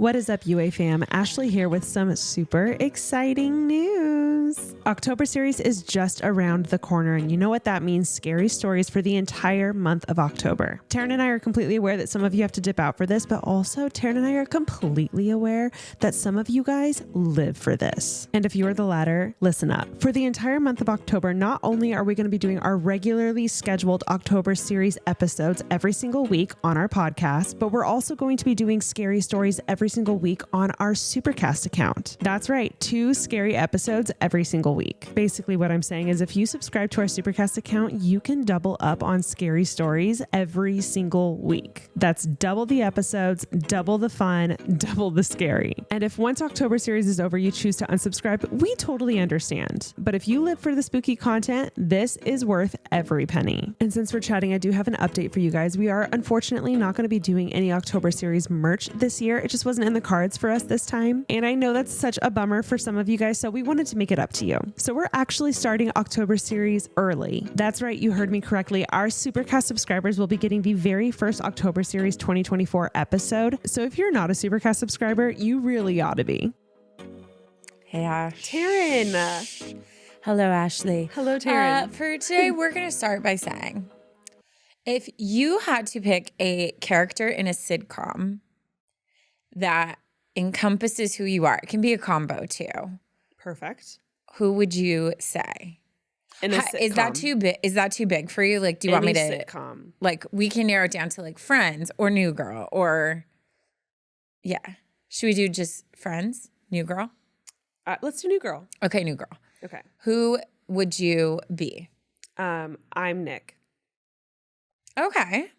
What is up, UA fam? Ashley here with some super exciting news. October series is just around the corner, and you know what that means, scary stories for the entire month of October. Taryn and I are completely aware that some of you have to dip out for this, but also Taryn and I are completely aware that some of you guys live for this. And if you are the latter, listen up. For the entire month of October, not only are we going to be doing our regularly scheduled October series episodes every single week on our podcast, but we're also going to be doing scary stories every single week on our Supercast account. That's right, 2 scary episodes every single week. Basically what I'm saying is if you subscribe to our Supercast account, you can double up on scary stories every single week. That's double the episodes, double the fun, double the scary. And if once October series is over, you choose to unsubscribe, we totally understand. But if you live for the spooky content, this is worth every penny. And since we're chatting, I do have an update for you guys. We are unfortunately not going to be doing any October series merch this year. It just wasn't in the cards for us this time. And I know that's such a bummer for some of you guys, so we wanted to make it up to you. So we're actually starting October series early. That's right, you heard me correctly. Our Supercast subscribers will be getting the very first October series 2024 episode. So if you're not a Supercast subscriber, you really ought to be. Hey, Ash. Taryn. Hello, Ashley. Hello, Taryn. For today, we're going to start by saying, if you had to pick a character in a sitcom that encompasses who you are, it can be a combo too. Perfect. Who would you say? Is that too big? Is that too big for you? Like, do you want me to sitcom? Like, we can narrow it down to like Friends or New Girl or yeah. Should we do just Friends? New Girl? Let's do New Girl. Okay, New Girl. Okay. Who would you be? I'm Nick. Okay.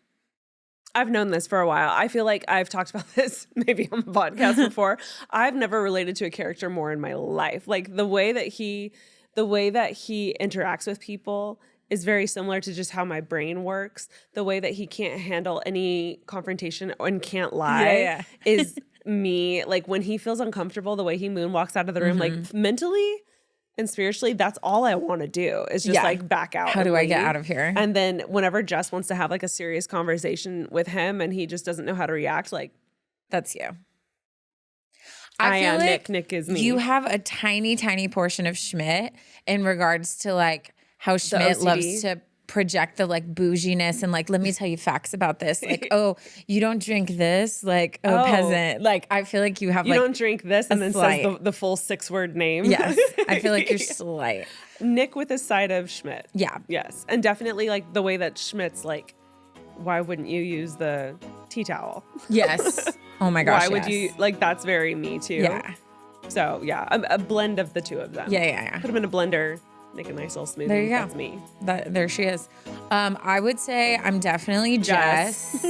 I've known this for a while. I feel like I've talked about this maybe on the podcast before. I've never related to a character more in my life. Like the way that he interacts with people is very similar to just how my brain works. The way that he can't handle any confrontation and can't lie is me. Like when he feels uncomfortable, the way he moonwalks out of the room, like mentally and spiritually, that's all I want to do is just like back out. How do I get out of here? And then whenever Jess wants to have like a serious conversation with him and he just doesn't know how to react, like that's you. I feel am like Nick. Nick is me. You have a tiny, tiny portion of Schmidt in regards to like how Schmidt loves to project the like bouginess and like, let me tell you facts about this. Like, oh, you don't drink this? Like, oh, peasant. Like, I feel like you have you don't drink this and then slight. says the full 6-word name. Yes. I feel like you're slight. Nick with a side of Schmidt. Yeah. Yes. And definitely like the way that Schmidt's like, why wouldn't you use the tea towel? Yes. Oh my gosh. Why would you? Like, that's very me too. Yeah. So yeah, a blend of the two of them. Yeah. Put them in a blender. Make a nice little smoothie. There you go. That's me. There she is. I would say I'm definitely Jess.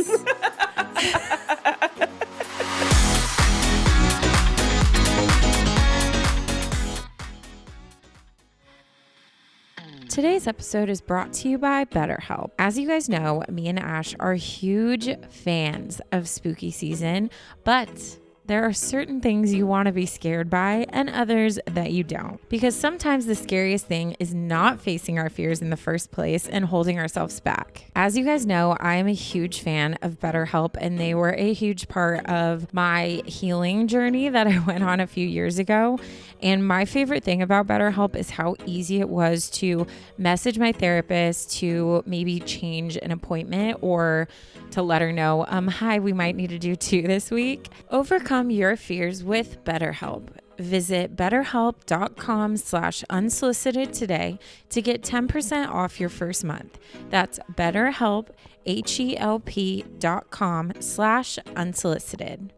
Today's episode is brought to you by BetterHelp. As you guys know, me and Ash are huge fans of spooky season, but there are certain things you want to be scared by and others that you don't. Because sometimes the scariest thing is not facing our fears in the first place and holding ourselves back. As you guys know, I am a huge fan of BetterHelp, and they were a huge part of my healing journey that I went on a few years ago. And my favorite thing about BetterHelp is how easy it was to message my therapist to maybe change an appointment or to let her know, hi, we might need to do 2 this week. Overcome your fears with BetterHelp. Visit betterhelp.com/unsolicited today to get 10% off your first month. That's BetterHelp, HELP.com/unsolicited.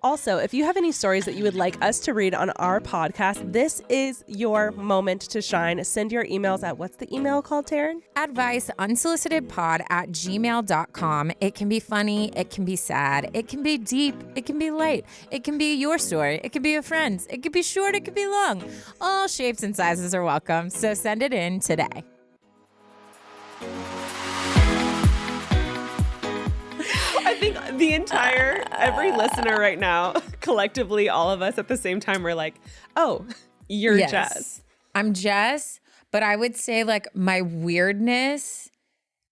Also, if you have any stories that you would like us to read on our podcast, this is your moment to shine. Send your emails at, what's the email called, Taryn? Advice, unsolicitedpod@gmail.com. It can be funny. It can be sad. It can be deep. It can be light. It can be your story. It can be a friend's. It could be short. It could be long. All shapes and sizes are welcome. So send it in today. I think the entire, every listener right now, collectively, all of us at the same time, we're like, oh, you're Jess. I'm Jess, but I would say like my weirdness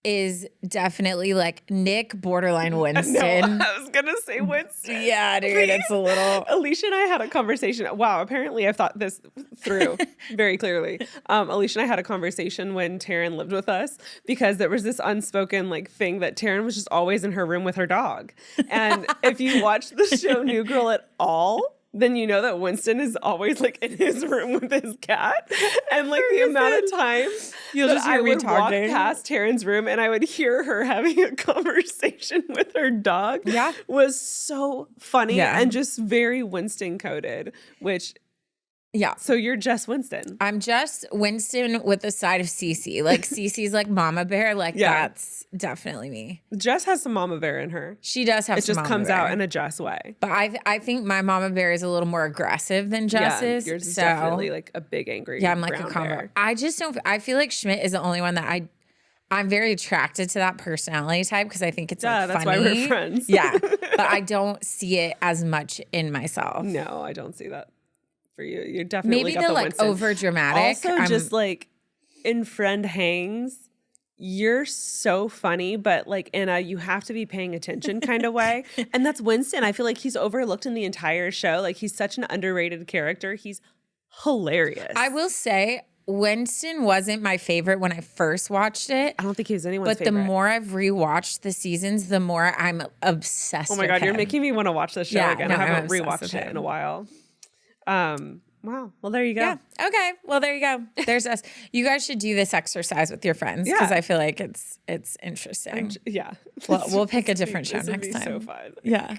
is definitely like Nick borderline Winston. No, I was gonna say Winston. Yeah, dude, it's a little. Alicia and I had a conversation. Wow, apparently I've thought this through very clearly. Alicia and I had a conversation when Taryn lived with us because there was this unspoken like thing that Taryn was just always in her room with her dog. And if you watch the show New Girl at all, then you know that Winston is always like in his room with his cat. And like the amount of times I would walk past Taryn's room and I would hear her having a conversation with her dog was so funny and just very Winston coded, which so you're just Winston. I'm just Winston with a side of Cece. Like Cece's like mama bear. Like that's definitely me. Jess has some mama bear in her. She does have some mama bear. It just comes out in a Jess way. But I think my mama bear is a little more aggressive than Jess's. Yours is definitely like a big angry I'm like a combo. Bear. I just don't, I feel like Schmidt is the only one that I'm very attracted to that personality type because I think it's like that's funny. Why we're friends. But I don't see it as much in myself. No, I don't see that. For you, you're definitely maybe got the like Winston. over dramatic. Also, just like in friend hangs, you're so funny, but like in a you have to be paying attention kind of way. And that's Winston. I feel like he's overlooked in the entire show. Like he's such an underrated character. He's hilarious. I will say Winston wasn't my favorite when I first watched it. I don't think he was anyone's favorite. But the more I've rewatched the seasons, the more I'm obsessed with him. Oh my God, you're making me want to watch this show again. No, I haven't rewatched it in a while. Wow. Well, there you go. Yeah. Okay. Well, there you go. There's us. You guys should do this exercise with your friends because I feel like it's interesting. Well, we'll pick a different show next time. So fun. Yeah.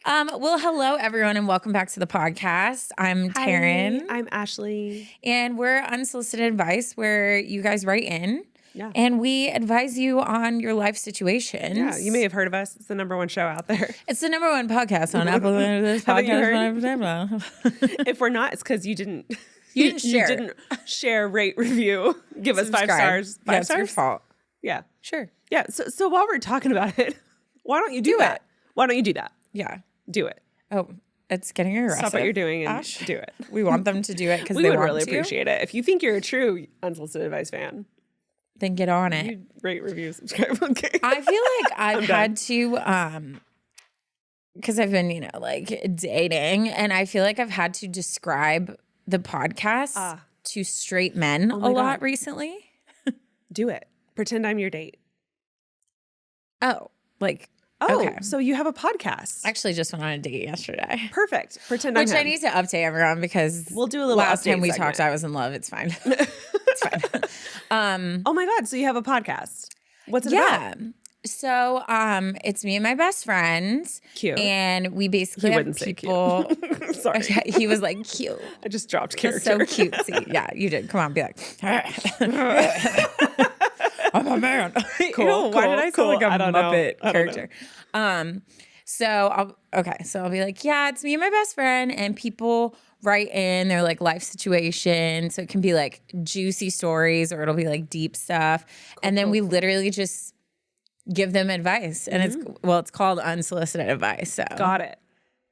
Well, hello everyone and welcome back to the podcast. I'm Taryn. I'm Ashley. And we're Unsolicited Advice where you guys write in. Yeah. And we advise you on your life situations. Yeah, you may have heard of us. It's the #1 show out there. It's the #1 podcast on Apple. Haven't you heard? If we're not, it's because you didn't share. You didn't share, rate, review, give us 5 stars. 5 stars? It's your fault. Yeah. Sure. Yeah. So while we're talking about it, why don't you do that? Why don't you do that? Yeah. Do it. Oh, it's getting aggressive. Stop what you're doing and Ash. Do it. We want them to do it because we they would want really to. appreciate it. If you think you're a true Unsolicited Advice fan, then get on it. You rate, review, subscribe. Okay. I feel like I've had to, because I've been, like dating, and I feel like I've had to describe the podcast to straight men a lot recently. Do it. Pretend I'm your date. Okay. So you have a podcast. I actually just went on a date yesterday. Perfect. Pretend I'm him. Which I need to update everyone because we'll do a little last time we segment. talked, I was in love. It's fine. It's fine. Oh my God. So you have a podcast. What's it about? So it's me and my best friends. Cute. And we basically have people. Cute. Sorry. He was like, cute. I just dropped character. So cutesy. Yeah, you did. Come on, be like, I'm a man. Cool. Why did I sound like a Muppet character? So I'll be like, yeah, it's me and my best friend, and people write in their like life situation. So it can be like juicy stories or it'll be like deep stuff. And then we literally just give them advice. And it's called Unsolicited Advice. So got it.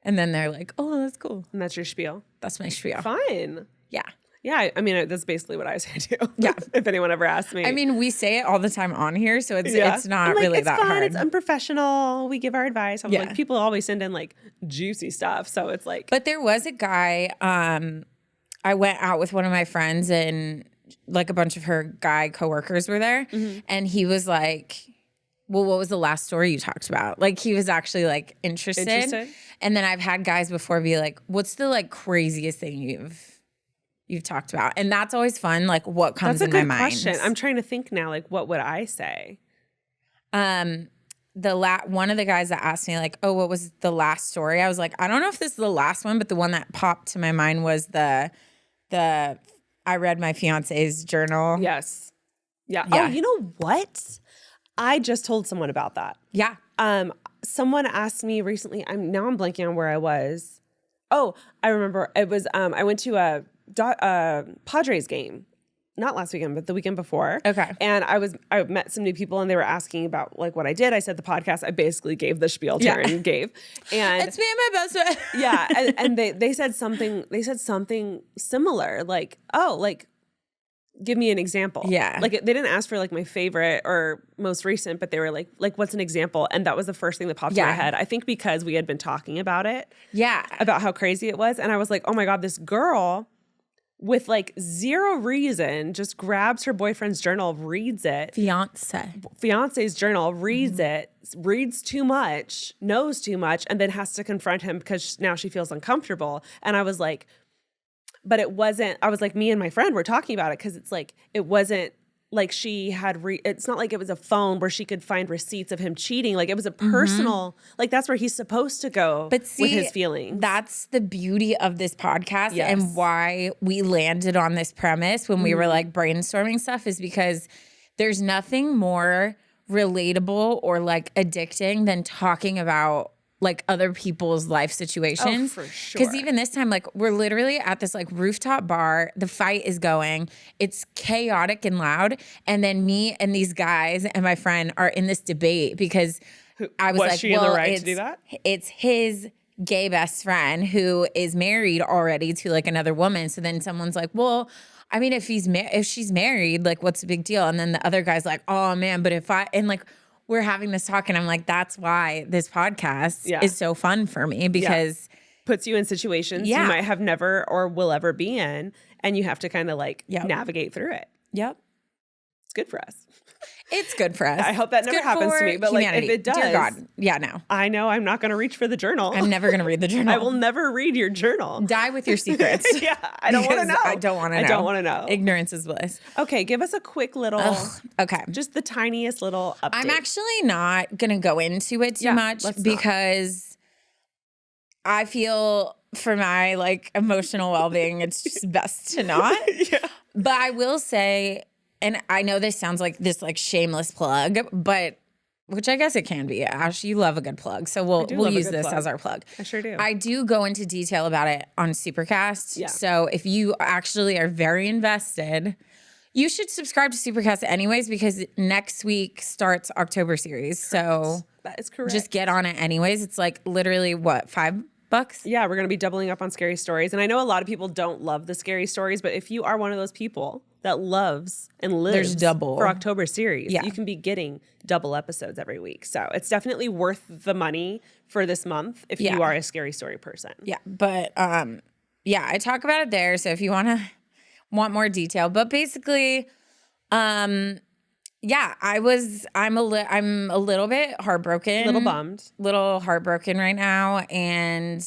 And then they're like, oh, that's cool. And that's your spiel. That's my spiel. Fine. Yeah. Yeah, I mean, that's basically what I say too. Yeah. If anyone ever asks me. I mean, we say it all the time on here, so it's not like, really it's that fun, hard. It's unprofessional. We give our advice. I'm like, people always send in like juicy stuff. So it's like. But there was a guy, I went out with one of my friends and like a bunch of her guy coworkers were there. Mm-hmm. And he was like, well, what was the last story you talked about? Like he was actually like interested. And then I've had guys before be like, what's the like craziest thing you've talked about? And that's always fun. Like what comes in my mind. That's a good question. I'm trying to think now, like what would I say? One of the guys that asked me like, oh, what was the last story? I was like, I don't know if this is the last one, but the one that popped to my mind was the I read my fiance's journal. Yes. Yeah. Oh, you know what? I just told someone about that. Yeah. Someone asked me recently, I'm blanking on where I was. Oh, I remember it was, I went to a Padres game, not last weekend, but the weekend before. Okay. And I met some new people and they were asking about like what I did. I said the podcast, I basically gave the spiel Taryn gave. And it's me and my best friend. Yeah. And they said something similar, like, oh, like give me an example. Yeah. Like they didn't ask for like my favorite or most recent, but they were like what's an example? And that was the first thing that popped in my head. I think because we had been talking about it. Yeah. About how crazy it was. And I was like, oh my God, this girl with like zero reason just grabs her boyfriend's journal, reads it. Fiance's journal, reads it, reads too much, knows too much, and then has to confront him because now she feels uncomfortable. And I was like, but it wasn't, I was like, me and my friend were talking about it because it's like, it wasn't like she had, it's not like it was a phone where she could find receipts of him cheating. Like it was a personal, like that's where he's supposed to go with his feelings. That's the beauty of this podcast and why we landed on this premise when we were like brainstorming stuff is because there's nothing more relatable or like addicting than talking about like other people's life situations. Oh, for sure. Because even this time, like we're literally at this like rooftop bar. The fight is going. It's chaotic and loud. And then me and these guys and my friend are in this debate because I was like, she in the right to do that? It's his gay best friend who is married already to like another woman. So then someone's like, well, I mean, if she's married, like what's the big deal? And then the other guy's like, oh man, but and like, we're having this talk and I'm like, that's why this podcast is so fun for me because puts you in situations you might have never or will ever be in. And you have to kind of like navigate through it. Yep. It's good for us. It's good for us. I hope that never happens to me. But humanity. like if it does. Dear God. Yeah, no. I know I'm not going to reach for the journal. I'm never going to read the journal. I will never read your journal. Die with your secrets. I don't want to know. I don't want to know. I don't want to know. Ignorance is bliss. Okay, give us a quick little, okay. Just the tiniest little update. I'm actually not going to go into it too much because I feel for my like emotional well-being, it's just best to not. But I will say, and I know this sounds like this like shameless plug, but which I guess it can be. Ash, you love a good plug. So we'll use this as our plug. I sure do. I do go into detail about it on Supercast. Yeah. So if you actually are very invested, you should subscribe to Supercast anyways because next week starts October series. Correct. So that is correct. Just get on it anyways. It's like literally what, $5? Yeah, we're going to be doubling up on scary stories. And I know a lot of people don't love the scary stories, but if you are one of those people that loves and lives for October series, you can be getting double episodes every week. So it's definitely worth the money for this month if you are a scary story person. Yeah, but I talk about it there. So if you want more detail, but basically, I'm a little bit heartbroken, little bummed, little heartbroken right now, and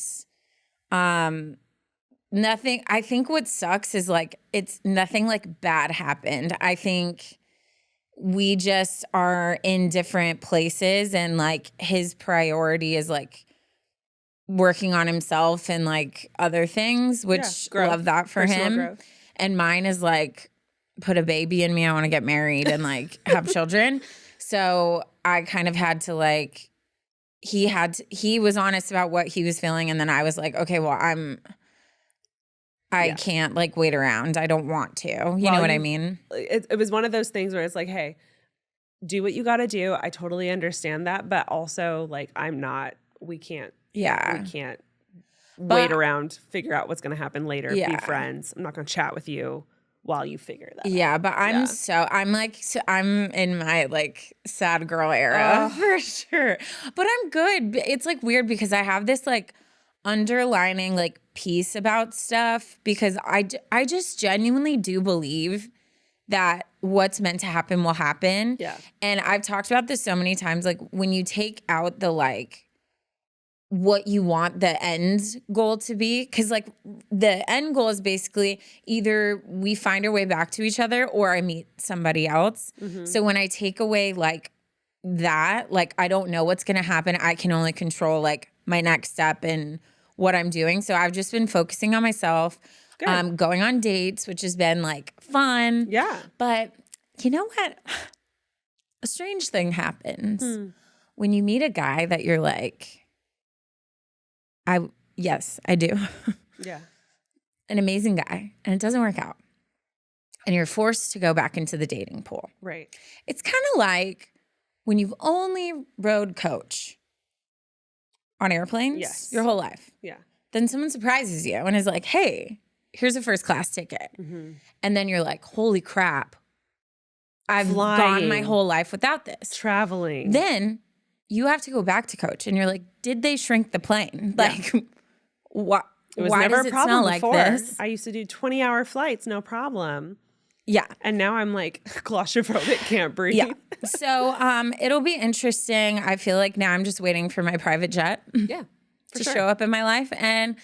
nothing. I think what sucks is like it's nothing like bad happened. I think we just are in different places, and like his priority is like working on himself and like other things, which love that for him. Growth. And mine is like, put a baby in me. I want to get married and like have children. So I kind of had to like, he was honest about what he was feeling. And then I was like, okay, well, I can't like wait around. I don't want to, you know what I mean? It was one of those things where it's like, hey, do what you got to do. I totally understand that. But also like, we can't wait around, figure out what's going to happen later, be friends. I'm not going to chat with you while you figure that out. Yeah, but I'm in my like sad girl era for sure. But I'm good. It's like weird because I have this like underlining like peace about stuff because I just genuinely do believe that what's meant to happen will happen. Yeah. And I've talked about this so many times, like when you take out the like what you want the end goal to be, because like the end goal is basically either we find our way back to each other or I meet somebody else. Mm-hmm. So when I take away like that, like I don't know what's gonna happen. I can only control like my next step and what I'm doing. So I've just been focusing on myself, going on dates, which has been like fun. Yeah. But you know what? A strange thing happens when you meet a guy that you're like, yes, I do. Yeah. An amazing guy, and it doesn't work out. And you're forced to go back into the dating pool. Right. It's kind of like when you've only rode coach on airplanes your whole life. Yeah. Then someone surprises you and is like, hey, here's a first class ticket. Mm-hmm. And then you're like, holy crap, I've Flying. gone my whole life without this. Traveling. Then you have to go back to coach and you're like, did they shrink the plane? Like, what? It was why never does a it problem smell before. like this? I used to do 20-hour flights, no problem. Yeah. And now I'm like claustrophobic, can't breathe. Yeah. So it'll be interesting. I feel like now I'm just waiting for my private jet Yeah. to show up in my life. And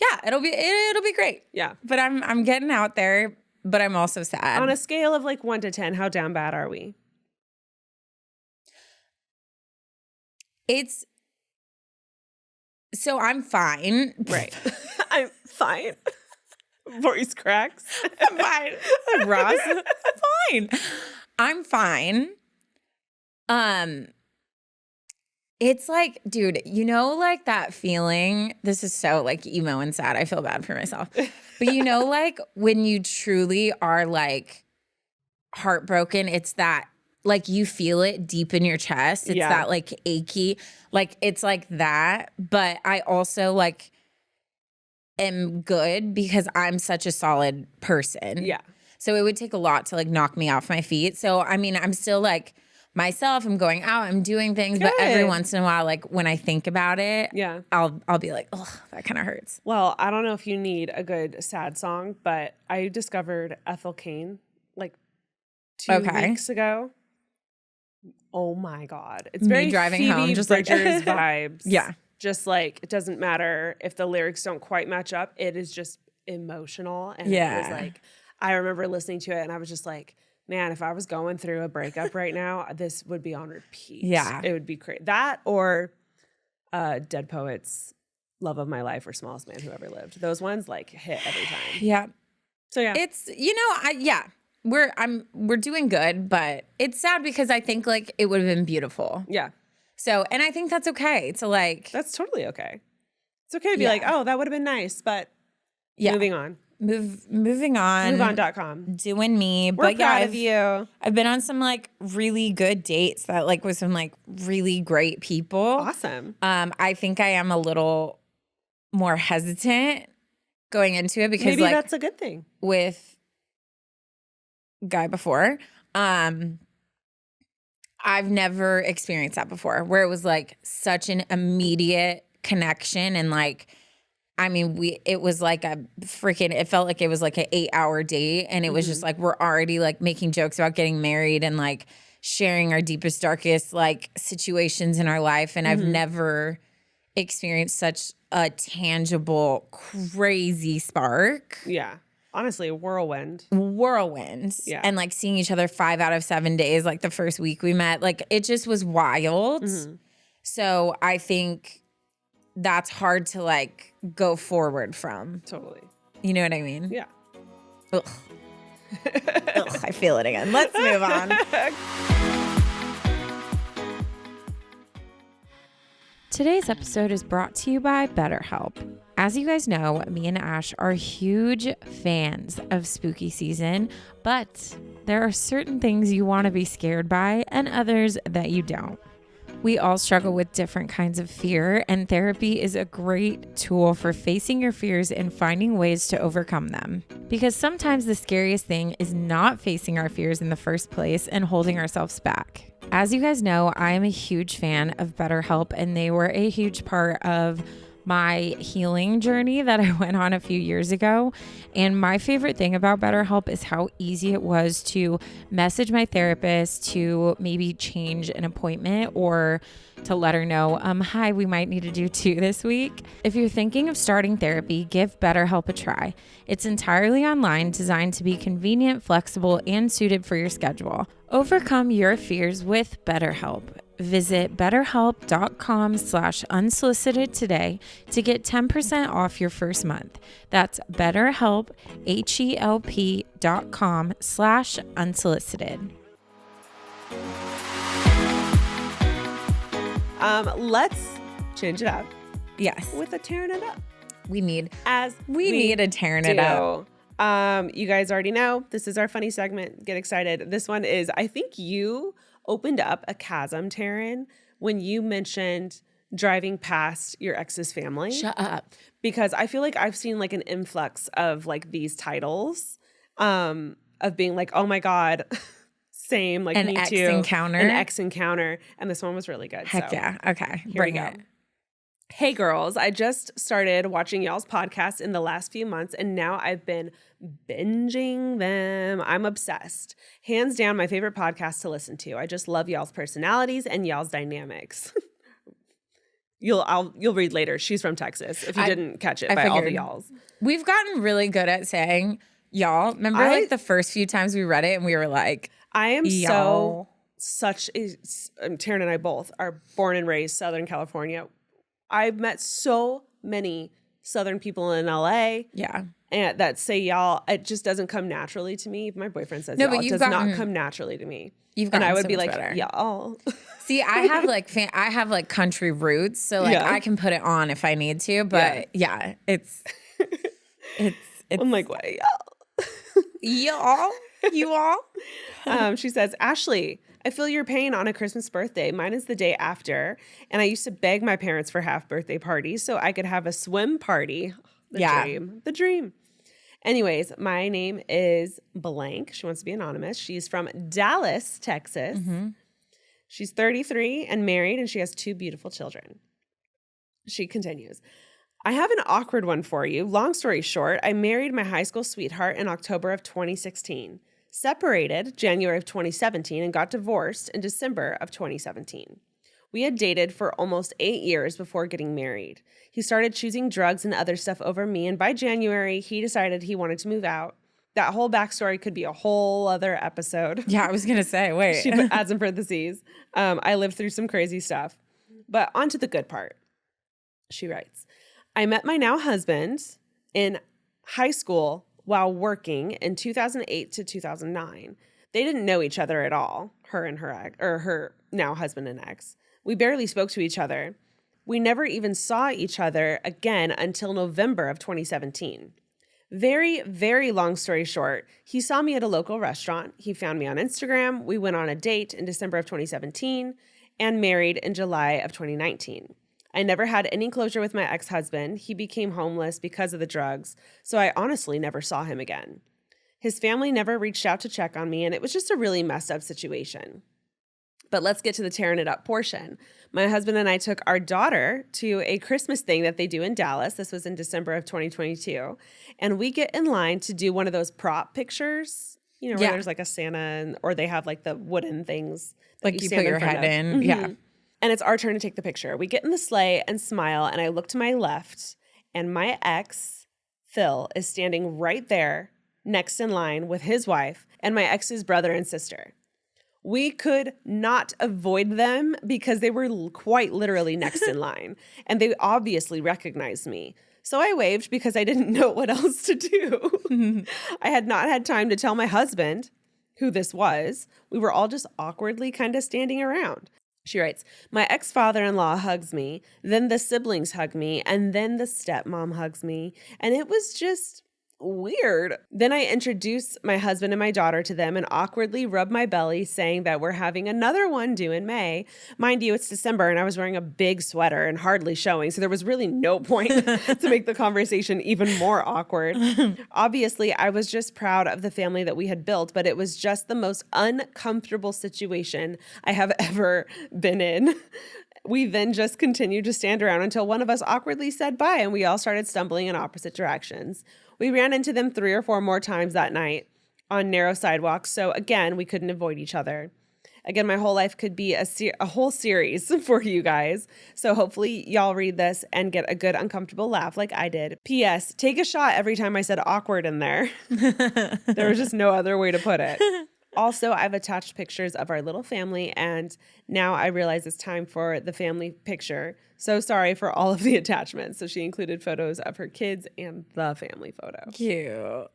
yeah, it'll be great. Yeah. But I'm getting out there, but I'm also sad. On a scale of like 1 to 10, how down bad are we? So I'm fine. Right. I'm fine. Voice cracks. I'm fine. Ross, fine. I'm fine. It's like, dude, you know, like that feeling, this is so like emo and sad. I feel bad for myself. But you know, like when you truly are like heartbroken, it's that like you feel it deep in your chest. It's that like achy, like it's like that. But I also like am good because I'm such a solid person. Yeah. So it would take a lot to like knock me off my feet. So I mean, I'm still like myself. I'm going out. I'm doing things, but every once in a while, like when I think about it, I'll be like, oh, that kind of hurts. Well, I don't know if you need a good sad song, but I discovered Ethel Cain like 2 weeks ago. Oh my God. It's very driving Phoebe home, just Bridgers like vibes. Yeah. Just like, it doesn't matter if the lyrics don't quite match up. It is just emotional. And it was like, I remember listening to it and I was just like, man, if I was going through a breakup right now, this would be on repeat. Yeah. It would be great. That or Dead Poets, Love of My Life or Smallest Man Who Ever Lived. Those ones like hit every time. Yeah. So yeah. It's, you know, we're doing good, but it's sad because I think like it would have been beautiful. Yeah. So, and I think that's okay to like. That's totally okay. It's okay to be like, oh, that would have been nice, but moving on. Moving on. MoveOn.com. Doing me. We're but proud of you. I've been on some like really good dates that like with some like really great people. Awesome. I think I am a little more hesitant going into it because maybe like that's a good thing. With guy before, I've never experienced that before where it was like such an immediate connection and like, I mean, it was like it felt like it was like an 8-hour date and it was just like, we're already like making jokes about getting married and like sharing our deepest, darkest like situations in our life. And I've never experienced such a tangible, crazy spark. Yeah. Honestly, a whirlwind. Yeah. And like seeing each other 5 out of 7 days, like the first week we met, like it just was wild. So I think that's hard to like go forward from. Totally. You know what I mean? Yeah. Ugh. Ugh, I feel it again. Let's move on. Today's episode is brought to you by BetterHelp. As you guys know, me and Ash are huge fans of spooky season, but there are certain things you want to be scared by and others that you don't. We all struggle with different kinds of fear, and therapy is a great tool for facing your fears and finding ways to overcome them. Because sometimes the scariest thing is not facing our fears in the first place and holding ourselves back. As you guys know, I am a huge fan of BetterHelp, and they were a huge part of my healing journey that I went on a few years ago. And my favorite thing about BetterHelp is how easy it was to message my therapist to maybe change an appointment or to let her know, hi, we might need to do 2 this week. If you're thinking of starting therapy, give BetterHelp a try. It's entirely online, designed to be convenient, flexible, and suited for your schedule. Overcome your fears with BetterHelp. Visit betterhelp.com/unsolicited today to get 10% off your first month. That's BetterHelp, HELP.com/unsolicited. Let's change it up. Yes. With a tearing it up. We need a tearing it up. You guys already know this is our funny segment. Get excited. This one is, I think you opened up a chasm, Taryn, when you mentioned driving past your ex's family. Shut up. Because I feel like I've seen like an influx of like these titles of being like, oh my God, same, like An me ex too. encounter? An ex encounter. And this one was really good. Heck so. yeah. Okay. Here Bring we go. it. Hey girls, I just started watching y'all's podcast in the last few months and now I've been binging them. I'm obsessed. Hands down, my favorite podcast to listen to. I just love y'all's personalities and y'all's dynamics. You'll read later. She's from Texas. If you didn't catch it by all the y'alls. We've gotten really good at saying y'all. Remember like the first few times we read it and we were like, I am y'all. Taryn and I both are born and raised Southern California. I've met so many Southern people in LA. Yeah. And that say y'all. It just doesn't come naturally to me. My boyfriend says No, y'all. But it does not come naturally to me. And I would be like, better. y'all. See, I have like country roots, so like I can put it on if I need to. But yeah, it's I'm like, what, y'all, you all. She says, Ashley, I feel your pain on a Christmas birthday. Mine is the day after. And I used to beg my parents for half birthday parties so I could have a swim party. The dream. Anyways, my name is blank. She wants to be anonymous. She's from Dallas, Texas. Mm-hmm. She's 33 and married, and she has 2 beautiful children. She continues. I have an awkward one for you. Long story short, I married my high school sweetheart in October of 2016. Separated January of 2017 and got divorced in December of 2017. We had dated for almost 8 years before getting married. He started choosing drugs and other stuff over me, and by January, he decided he wanted to move out. That whole backstory could be a whole other episode. Yeah, I was going to say, wait. She adds in parentheses. I lived through some crazy stuff. But on to the good part. She writes, I met my now husband in high school while working in 2008 to 2009. They didn't know each other at all, her and her ex, or her now husband and ex. We barely spoke to each other. We never even saw each other again until November of 2017. Very, very long story short, he saw me at a local restaurant. He found me on Instagram. We went on a date in December of 2017 and married in July of 2019. I never had any closure with my ex-husband. He became homeless because of the drugs, so I honestly never saw him again. His family never reached out to check on me, and it was just a really messed up situation. But let's get to the tearing it up portion. My husband and I took our daughter to a Christmas thing that they do in Dallas. This was in December of 2022. And we get in line to do one of those prop pictures, you know, where there's like a Santa or they have like the wooden things. Like you put your head in. Mm-hmm. Yeah. And it's our turn to take the picture. We get in the sleigh and smile. And I look to my left and my ex, Phil, is standing right there next in line with his wife and my ex's brother and sister. We could not avoid them because they were quite literally next in line. And they obviously recognized me. So I waved because I didn't know what else to do. I had not had time to tell my husband who this was. We were all just awkwardly kind of standing around. She writes, my ex-father-in-law hugs me, then the siblings hug me, and then the stepmom hugs me. And it was just weird. Then I introduce my husband and my daughter to them and awkwardly rub my belly saying that we're having another one due in May. Mind you, it's December and I was wearing a big sweater and hardly showing. So there was really no point to make the conversation even more awkward. Obviously, I was just proud of the family that we had built, but it was just the most uncomfortable situation I have ever been in. We then just continued to stand around until one of us awkwardly said bye and we all started stumbling in opposite directions. We ran into them 3 or 4 more times that night on narrow sidewalks, so again, we couldn't avoid each other. Again, my whole life could be a whole series for you guys, so hopefully y'all read this and get a good uncomfortable laugh like I did. P.S. Take a shot every time I said awkward in there. There was just no other way to put it. Also, I've attached pictures of our little family, and now I realize it's time for the family picture. So sorry for all of the attachments. So she included photos of her kids and the family photo. Cute.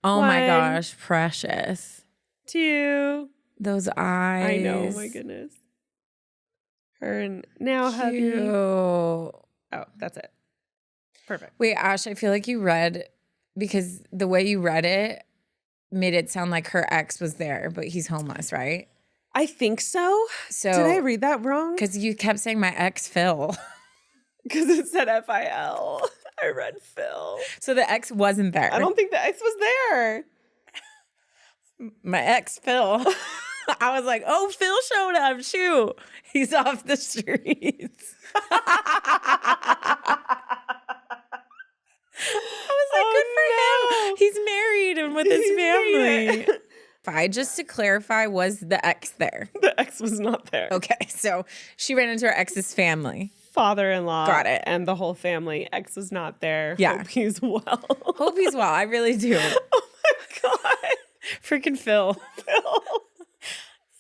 Oh my gosh, precious. 2. Those eyes. I know, my goodness. Her and now hubby. Oh, that's it. Perfect. Wait, Ash, I feel like you read, because the way you read it made it sound like her ex was there, but he's homeless, right? I think so. So Did I read that wrong? Because you kept saying my ex Phil. Because it said FIL. I read Phil. So the ex wasn't there. I don't think the X was there. My ex Phil. I was like, oh, Phil showed up. Shoot. He's off the streets. I was like, good for him. He's married and with his family. Just to clarify, was the ex there? The X was not there. Okay, so she ran into her ex's family. Father-in-law. Got it. And the whole family. X was not there. Yeah. Hope he's well. Hope he's well. I really do. Oh my God. Freaking Phil. Phil.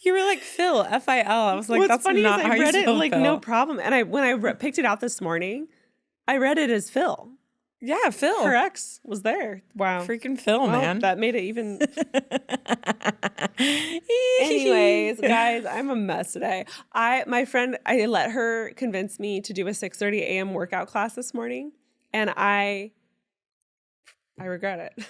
You were like, Phil, F-I-L. I was like, What's that's funny not is how I you read it spell like Phil. no problem. And when I picked it out this morning, I read it as Phil. Yeah, Phil. Her ex was there. Wow. Freaking Phil, Well, man. That made it even. Anyways, guys, I'm a mess today. My friend, I let her convince me to do a 6:30 a.m. workout class this morning, and I regret it.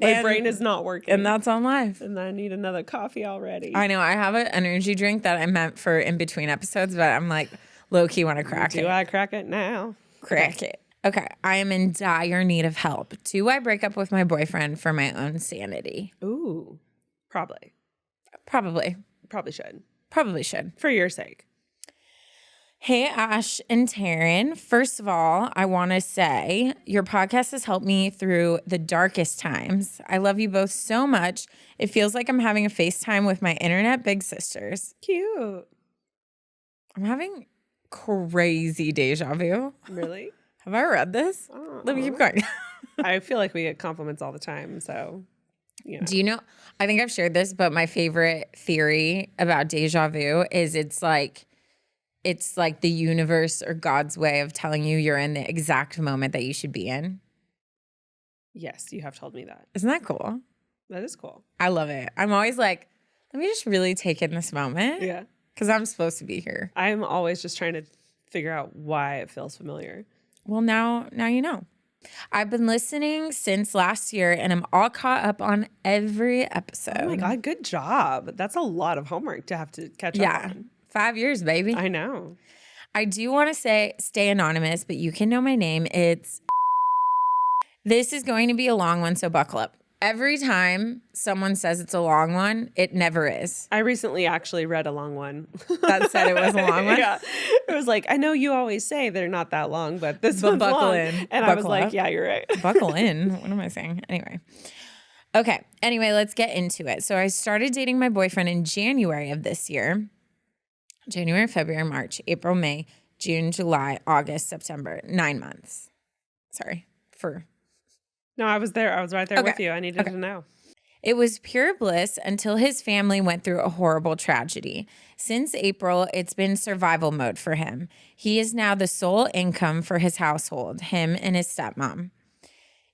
My brain is not working. And that's on live. And I need another coffee already. I know. I have an energy drink that I meant for in between episodes, but I'm like, low-key want to crack it. Do I crack it now? Crack it. Okay, I am in dire need of help. Do I break up with my boyfriend for my own sanity? Ooh, probably. Probably. Probably should. Probably should. For your sake. Hey, Ash and Taryn. First of all, I want to say your podcast has helped me through the darkest times. I love you both so much. It feels like I'm having a FaceTime with my internet big sisters. Cute. I'm having crazy deja vu. Really? Have I read this? Oh. Let me keep going. I feel like we get compliments all the time, so, you know. Do you know, I think I've shared this, but my favorite theory about deja vu is it's like the universe or God's way of telling you you're in the exact moment that you should be in. Yes, you have told me that. Isn't that cool? That is cool. I love it. I'm always like, let me just really take in this moment. Yeah. Because I'm supposed to be here. I'm always just trying to figure out why it feels familiar. Well, now you know. I've been listening since last year and I'm all caught up on every episode. Oh my God, good job. That's a lot of homework to have to catch up on. 5 years, baby. I know. I do want to say stay anonymous, but you can know my name. This is going to be a long one, so buckle up. Every time someone says it's a long one, it never is. I recently actually read a long one. That said it was a long one? Yeah. It was like, I know you always say they're not that long, but this one's buckle long. in. And Buckle I was like, up. yeah, you're right. Buckle in. What am I saying? Anyway. Okay. Anyway, let's get into it. So I started dating my boyfriend in January of this year. January, February, March, April, May, June, July, August, September. 9 months. Sorry. No, I was there. I was right there Okay. with you. I needed to know. It was pure bliss until his family went through a horrible tragedy. Since April, it's been survival mode for him. He is now the sole income for his household, him and his stepmom.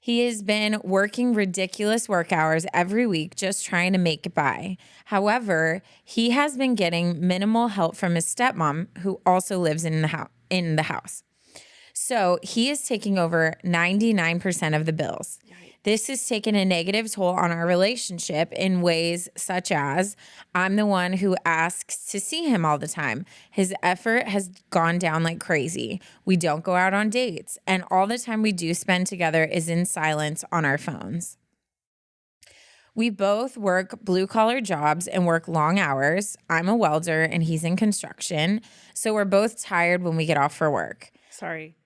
He has been working ridiculous work hours every week just trying to make it by. However, he has been getting minimal help from his stepmom, who also lives in the house. So he is taking over 99% of the bills. This has taken a negative toll on our relationship in ways such as I'm the one who asks to see him all the time. His effort has gone down like crazy. We don't go out on dates. And all the time we do spend together is in silence on our phones. We both work blue-collar jobs and work long hours. I'm a welder and he's in construction. So we're both tired when we get off for work. Sorry.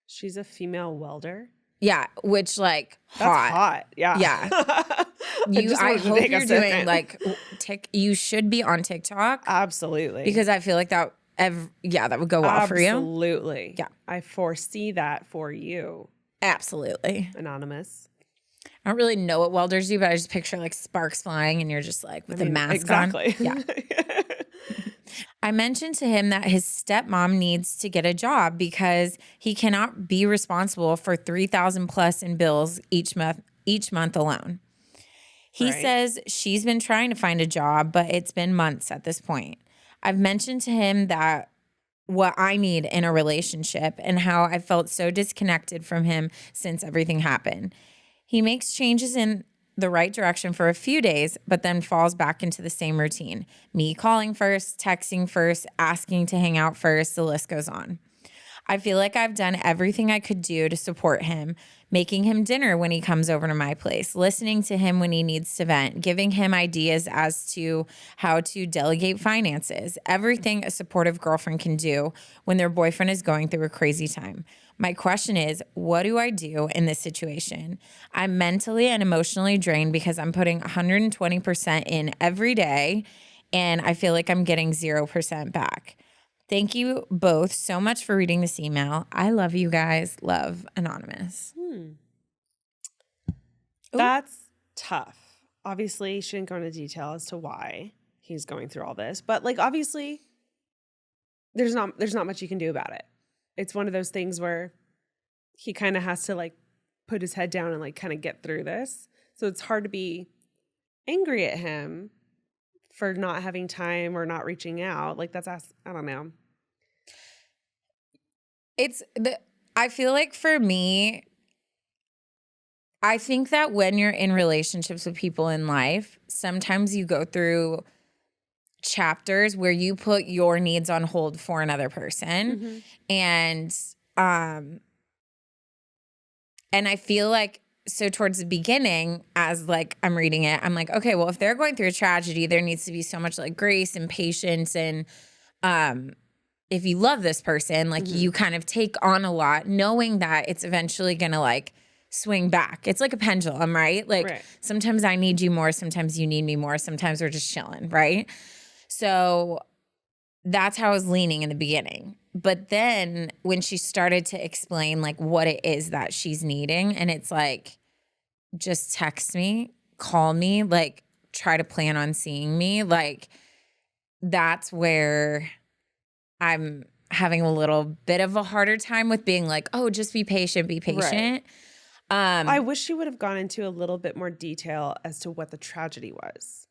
She's a female welder? Yeah, which like That's hot. hot. Yeah. Yeah. I just I wanted to hope take a you're doing second. like you should be on TikTok Absolutely. because I feel like that would go well for you. Absolutely. Yeah. I foresee that for you, Absolutely. Anonymous. I don't really know what welders do, but I just picture like sparks flying and you're just like with a mask exactly. on. Yeah. I mentioned to him that his stepmom needs to get a job because he cannot be responsible for $3,000 plus in bills each month alone. He says she's been trying to find a job, but it's been months at this point. I've mentioned to him that what I need in a relationship and how I felt so disconnected from him since everything happened. He makes changes in the right direction for a few days, but then falls back into the same routine. Me calling first, texting first, asking to hang out first, the list goes on. I feel like I've done everything I could do to support him, making him dinner when he comes over to my place, listening to him when he needs to vent, giving him ideas as to how to delegate finances, everything a supportive girlfriend can do when their boyfriend is going through a crazy time. My question is, what do I do in this situation? I'm mentally and emotionally drained because I'm putting 120% in every day, and I feel like I'm getting 0% back. Thank you both so much for reading this email. I love you guys. Love, Anonymous. That's tough. Obviously, she didn't go into detail as to why he's going through all this, but like obviously, there's not much you can do about it. It's one of those things where he kind of has to like put his head down and like kind of get through this. So it's hard to be angry at him for not having time or not reaching out. Like I don't know. I feel like for me, I think that when you're in relationships with people in life, sometimes you go through chapters where you put your needs on hold for another person. And I feel like, so towards the beginning, as like I'm reading it, I'm like, okay, well, if they're going through a tragedy, there needs to be so much like grace and patience. And if you love this person, like you kind of take on a lot, knowing that it's eventually going to like swing back. It's like a pendulum, right? Like sometimes I need you more, sometimes you need me more, sometimes we're just chilling, right? So that's how I was leaning in the beginning. But then when she started to explain like what it is that she's needing, and it's like, just text me, call me, like try to plan on seeing me, like that's where I'm having a little bit of a harder time with being like, oh, just be patient, be patient. I wish she would have gone into a little bit more detail as to what the tragedy was.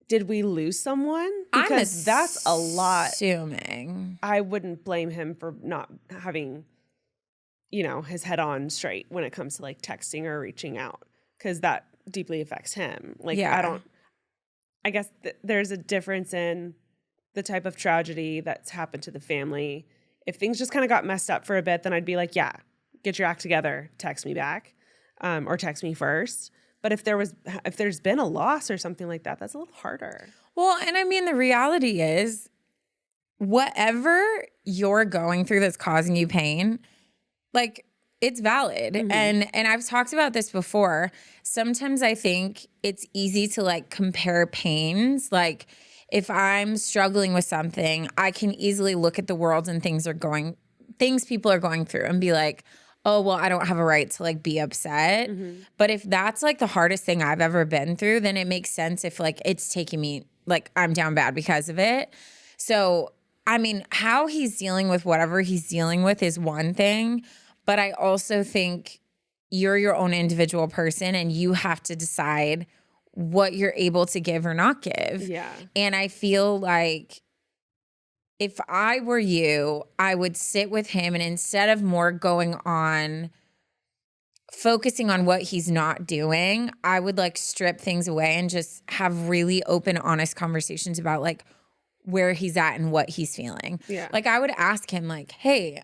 Did we lose someone? Because that's a lot. Assuming. I wouldn't blame him for not having, his head on straight when it comes to like texting or reaching out, because that deeply affects him. Like, I guess there's a difference in the type of tragedy that's happened to the family. If things just kind of got messed up for a bit, then I'd be like, yeah, get your act together, text me back, or text me first. But if there's been a loss or something like that, that's a little harder. Well, and I mean, the reality is whatever you're going through that's causing you pain, like it's valid. And I've talked about this before. Sometimes I think it's easy to like compare pains. Like if I'm struggling with something, I can easily look at the world and things people are going through and be like, oh, well, I don't have a right to like be upset. But if that's like the hardest thing I've ever been through, then it makes sense if like it's taking me, like I'm down bad because of it. So, I mean, how he's dealing with whatever he's dealing with is one thing, but I also think you're your own individual person and you have to decide what you're able to give or not give. Yeah. And I feel like if I were you, I would sit with him, and instead of more focusing on what he's not doing, I would like strip things away and just have really open, honest conversations about like where he's at and what he's feeling. Yeah. Like I would ask him like, hey,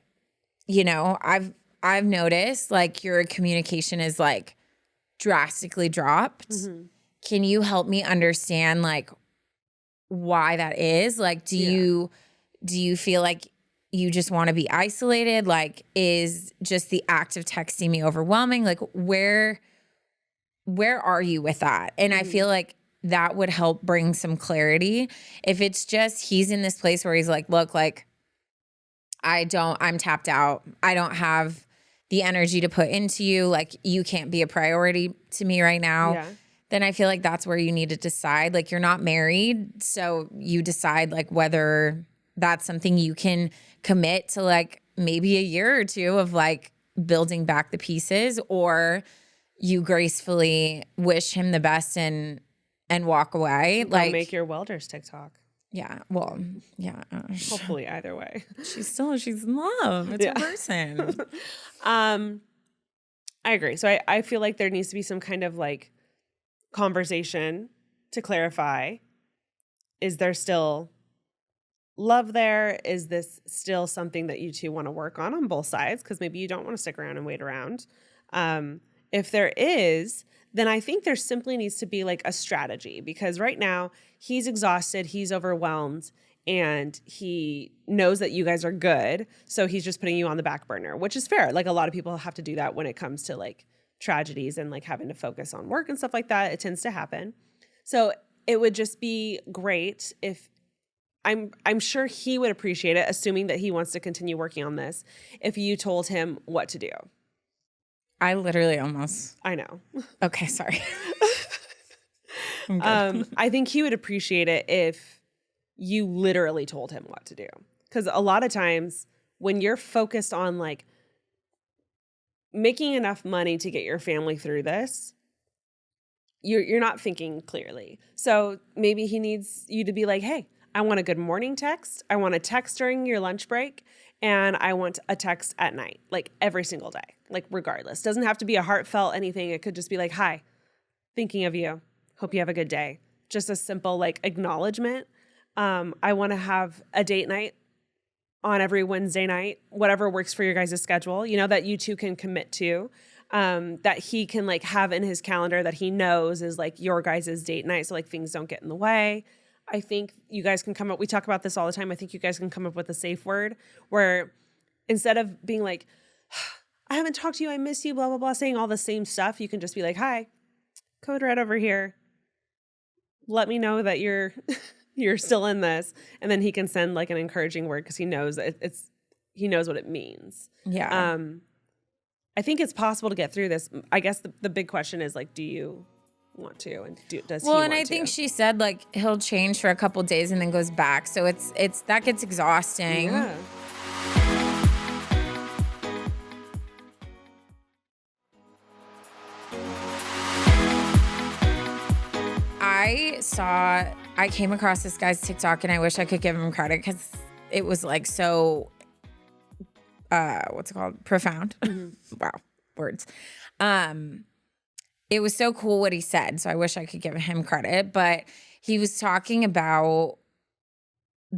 I've noticed like your communication is like drastically dropped. Can you help me understand like why that is? Like, do you feel like you just want to be isolated? Like, is just the act of texting me overwhelming? Like, where are you with that? And I feel like that would help bring some clarity. If it's just he's in this place where he's like, look, like, I'm tapped out. I don't have the energy to put into you. Like, you can't be a priority to me right now. Yeah. Then I feel like that's where you need to decide. Like, you're not married, so you decide like whether that's something you can commit to, like maybe a year or two of like building back the pieces, or you gracefully wish him the best and walk away. Like, make your welders TikTok. Yeah. Well, yeah. Hopefully either way. She's in love. It's a person. I agree. So I feel like there needs to be some kind of like conversation to clarify, is there still love there? Is this still something that you two want to work on both sides? Because maybe you don't want to stick around and wait around. If there is, then I think there simply needs to be like a strategy, because right now he's exhausted, he's overwhelmed, and he knows that you guys are good. So he's just putting you on the back burner, which is fair. Like a lot of people have to do that when it comes to like tragedies and like having to focus on work and stuff like that. It tends to happen. So it would just be great if I'm sure he would appreciate it, assuming that he wants to continue working on this, if you told him what to do. I literally almost. I know. Okay, sorry. I'm good. I think he would appreciate it if you literally told him what to do. Because a lot of times when you're focused on like making enough money to get your family through this, you're not thinking clearly. So maybe he needs you to be like, hey, I want a good morning text. I want a text during your lunch break. And I want a text at night, like every single day, like regardless. Doesn't have to be a heartfelt anything. It could just be like, hi, thinking of you. Hope you have a good day. Just a simple like acknowledgement. I want to have a date night on every Wednesday night, whatever works for your guys' schedule, you know, that you two can commit to, that he can like have in his calendar that he knows is like your guys' date night. So like things don't get in the way. I think you guys can come up, we talk about this all the time. I think you guys can come up with a safe word where instead of being like, I haven't talked to you, I miss you, blah, blah, blah, saying all the same stuff, you can just be like, hi, Code Red over here. Let me know that you're still in this. And then he can send like an encouraging word because he knows he knows what it means. Yeah. I think it's possible to get through this. I guess the big question is like, do you want to, and does he want to? Well, and I think she said like he'll change for a couple days and then goes back. So it's that gets exhausting. Yeah. I came across this guy's TikTok and I wish I could give him credit because it was like so what's it called? Profound. Mm-hmm. Wow. Words. It was so cool what he said, so I wish I could give him credit. But he was talking about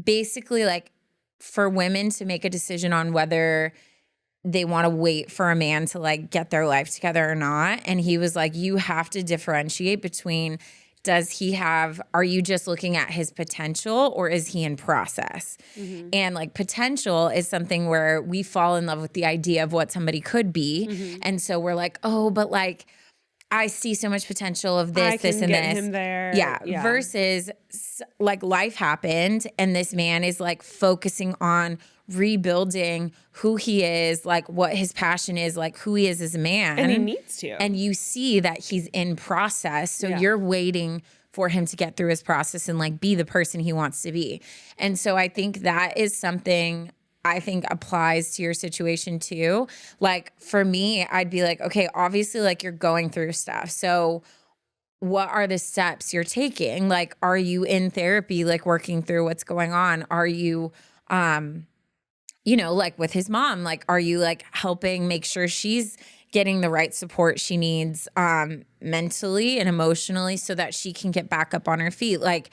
basically like for women to make a decision on whether they want to wait for a man to like get their life together or not. And he was like, you have to differentiate between are you just looking at his potential or is he in process? Mm-hmm. And like potential is something where we fall in love with the idea of what somebody could be. Mm-hmm. And so we're like, oh, but like, I see so much potential of this, this, and this. Him there. Yeah. Versus like life happened and this man is like focusing on rebuilding who he is, like what his passion is, like who he is as a man. And he needs to. And you see that he's in process. So you're waiting for him to get through his process and like be the person he wants to be. And so I think that is something I think applies to your situation too. Like for me, I'd be like, okay, obviously like you're going through stuff. So what are the steps you're taking? Like, are you in therapy, like working through what's going on? Are you, like with his mom, like, are you like helping make sure she's getting the right support she needs, mentally and emotionally so that she can get back up on her feet? Like,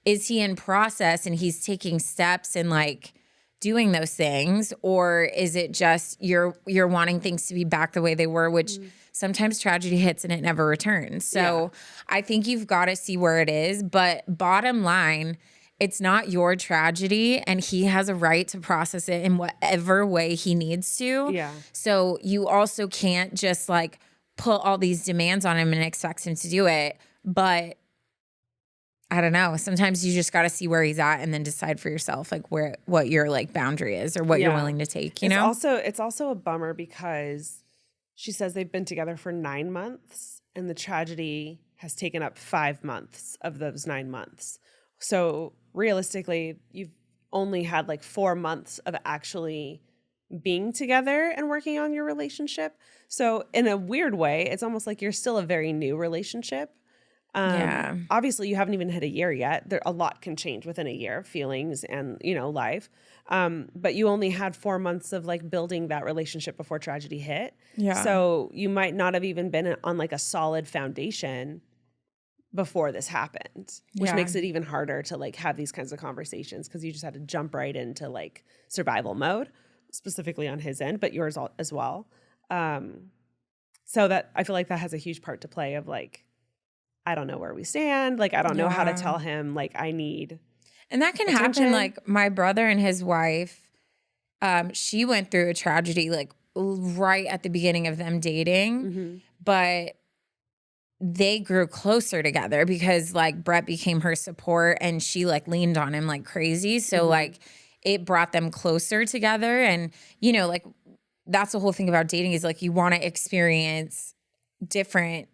is he in process and he's taking steps and like doing those things, or is it just you're wanting things to be back the way they were, which sometimes tragedy hits and it never returns. So I think you've got to see where it is. But bottom line, it's not your tragedy and he has a right to process it in whatever way he needs to. Yeah. So you also can't just like put all these demands on him and expect him to do it. But I don't know. Sometimes you just got to see where he's at and then decide for yourself, like what your like boundary is or what you're willing to take, you know? It's also a bummer because she says they've been together for 9 months and the tragedy has taken up 5 months of those 9 months. So realistically, you've only had like 4 months of actually being together and working on your relationship. So in a weird way, it's almost like you're still a very new relationship. Obviously you haven't even hit a year yet. A lot can change within a year, feelings and, life. But you only had 4 months of like building that relationship before tragedy hit. Yeah. So you might not have even been on like a solid foundation before this happened, which Yeah. makes it even harder to like have these kinds of conversations because you just had to jump right into like survival mode, specifically on his end, but yours as well. So that I feel like that has a huge part to play of like, I don't know where we stand. Like, I don't know how to tell him like I need. And that can attention. happen. Like my brother and his wife, she went through a tragedy like right at the beginning of them dating, but they grew closer together because like Brett became her support and she like leaned on him like crazy. So like it brought them closer together. And, you know, like that's the whole thing about dating is like you want to experience different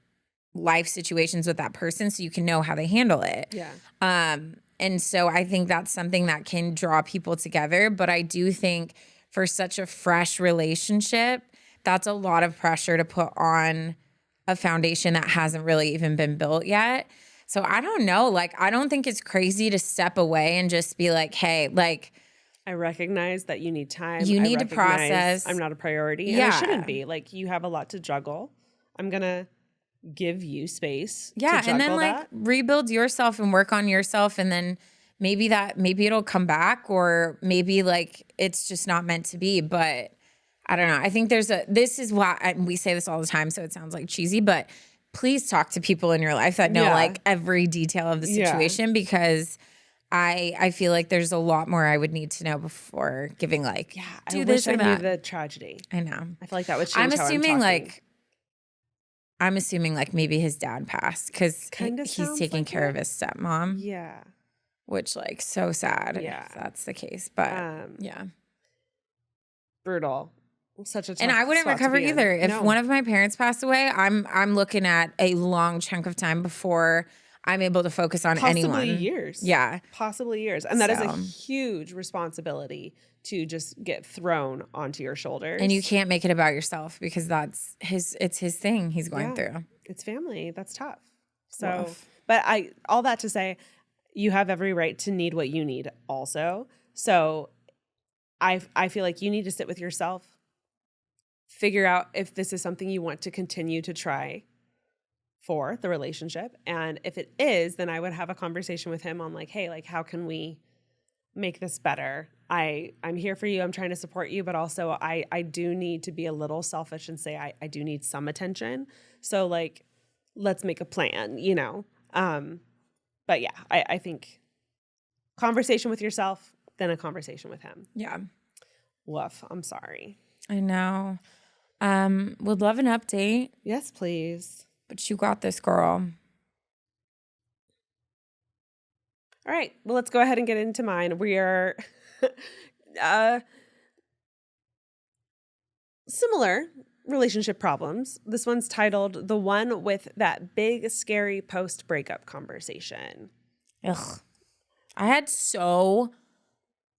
life situations with that person so you can know how they handle it. Yeah. And so I think that's something that can draw people together. But I do think for such a fresh relationship, that's a lot of pressure to put on a foundation that hasn't really even been built yet. So I don't know. Like, I don't think it's crazy to step away and just be like, hey, like, I recognize that you need time. You I need to recognize process. I'm not a priority. Yeah. And I shouldn't be. Like, you have a lot to juggle. I'm going to give you space. yeah. To And then juggle like that. rebuild yourself and work on yourself. And then maybe it'll come back, or maybe like it's just not meant to be. But I don't know. I think this is why we say this all the time, so it sounds like cheesy, but please talk to people in your life that know like every detail of the situation because I feel like there's a lot more I would need to know before giving like, do I this wish or I knew that. the tragedy. I know. I feel like that would change I'm assuming like maybe his dad passed because Kinda he's sounds taking like care it. of his stepmom, Yeah. which like so sad Yeah. if that's the case. But yeah. Brutal. Such a tough And I wouldn't spot to recover be in. either. If No. one of my parents passed away, I'm looking at a long chunk of time before I'm able to focus on anyone. Possibly years. Yeah. Possibly years. And that is a So. huge responsibility to just get thrown onto your shoulders. And you can't make it about yourself because it's his thing he's going through. It's family. That's tough. So, Woof. but all that to say, you have every right to need what you need also. So I feel like you need to sit with yourself, figure out if this is something you want to continue to try for the relationship. And if it is, then I would have a conversation with him on like, hey, like, how can we make this better? I'm here for you. I'm trying to support you, but also I do need to be a little selfish and say I do need some attention. So like, let's make a plan, you know? But yeah, I think conversation with yourself, then a conversation with him. Yeah. Woof. I'm sorry. I know. Would love an update, Yes, please. but you got this, girl. All right. Well, let's go ahead and get into mine. We are similar relationship problems. This one's titled The One with That Big, Scary Post-Breakup Conversation. Ugh. I had so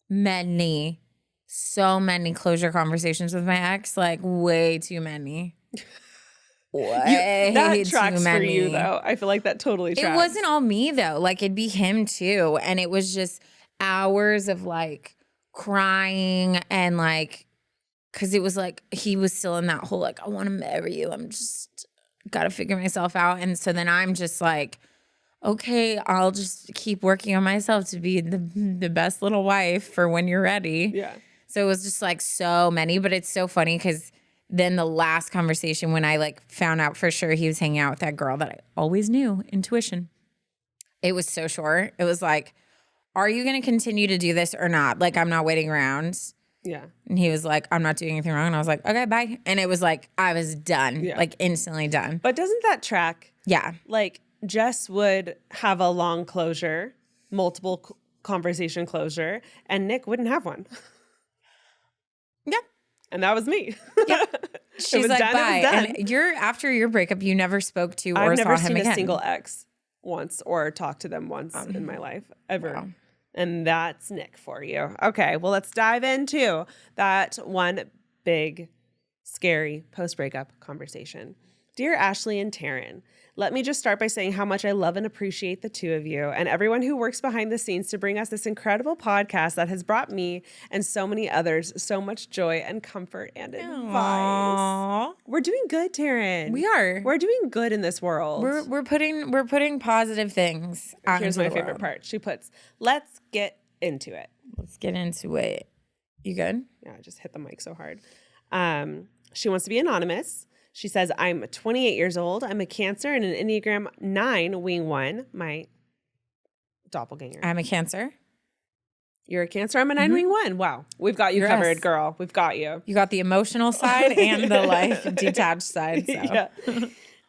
many closure conversations with my ex, like way too many. That tracks for you, though. I feel like that totally tracks. It wasn't all me, though. Like, it'd be him, too. And it was just hours of, like, crying and, like, because it was, like, he was still in that whole, like, I want to marry you. I'm just got to figure myself out. And so then I'm just like, okay, I'll just keep working on myself to be the best little wife for when you're ready. Yeah. So it was just, like, so many. But it's so funny because then the last conversation when I like found out for sure he was hanging out with that girl that I always knew, intuition. It was so short. It was like, are you going to continue to do this or not? Like, I'm not waiting around. Yeah. And he was like, I'm not doing anything wrong. And I was like, okay, bye. And it was like, I was done, Yeah. like instantly done. But doesn't that track? Yeah. Like, Jess would have a long closure, multiple conversation closure, and Nick wouldn't have one. Yeah. And that was me. Yep. She's like, bye. And after your breakup, you never spoke to or I've saw never him seen again. a single ex once or talked to them once in my life, ever. Wow. And that's Nick for you. Okay, well, let's dive into that one big, scary post-breakup conversation. Dear Ashley and Taryn, let me just start by saying how much I love and appreciate the two of you and everyone who works behind the scenes to bring us this incredible podcast that has brought me and so many others so much joy and comfort and advice. Aww. We're doing good, Taryn. We are. We're doing good in this world. We're putting positive things out Here's into my the favorite world. part. She puts, let's get into it. Let's get into it. You good? Yeah, I just hit the mic so hard. She wants to be anonymous. She says, I'm 28 years old. I'm a Cancer and an Enneagram 9 wing 1, my doppelganger. I'm a Cancer. You're a Cancer. I'm a 9 wing 1. Wow. We've got you You're covered, us. girl. We've got you. You got the emotional side and the like detached side. So.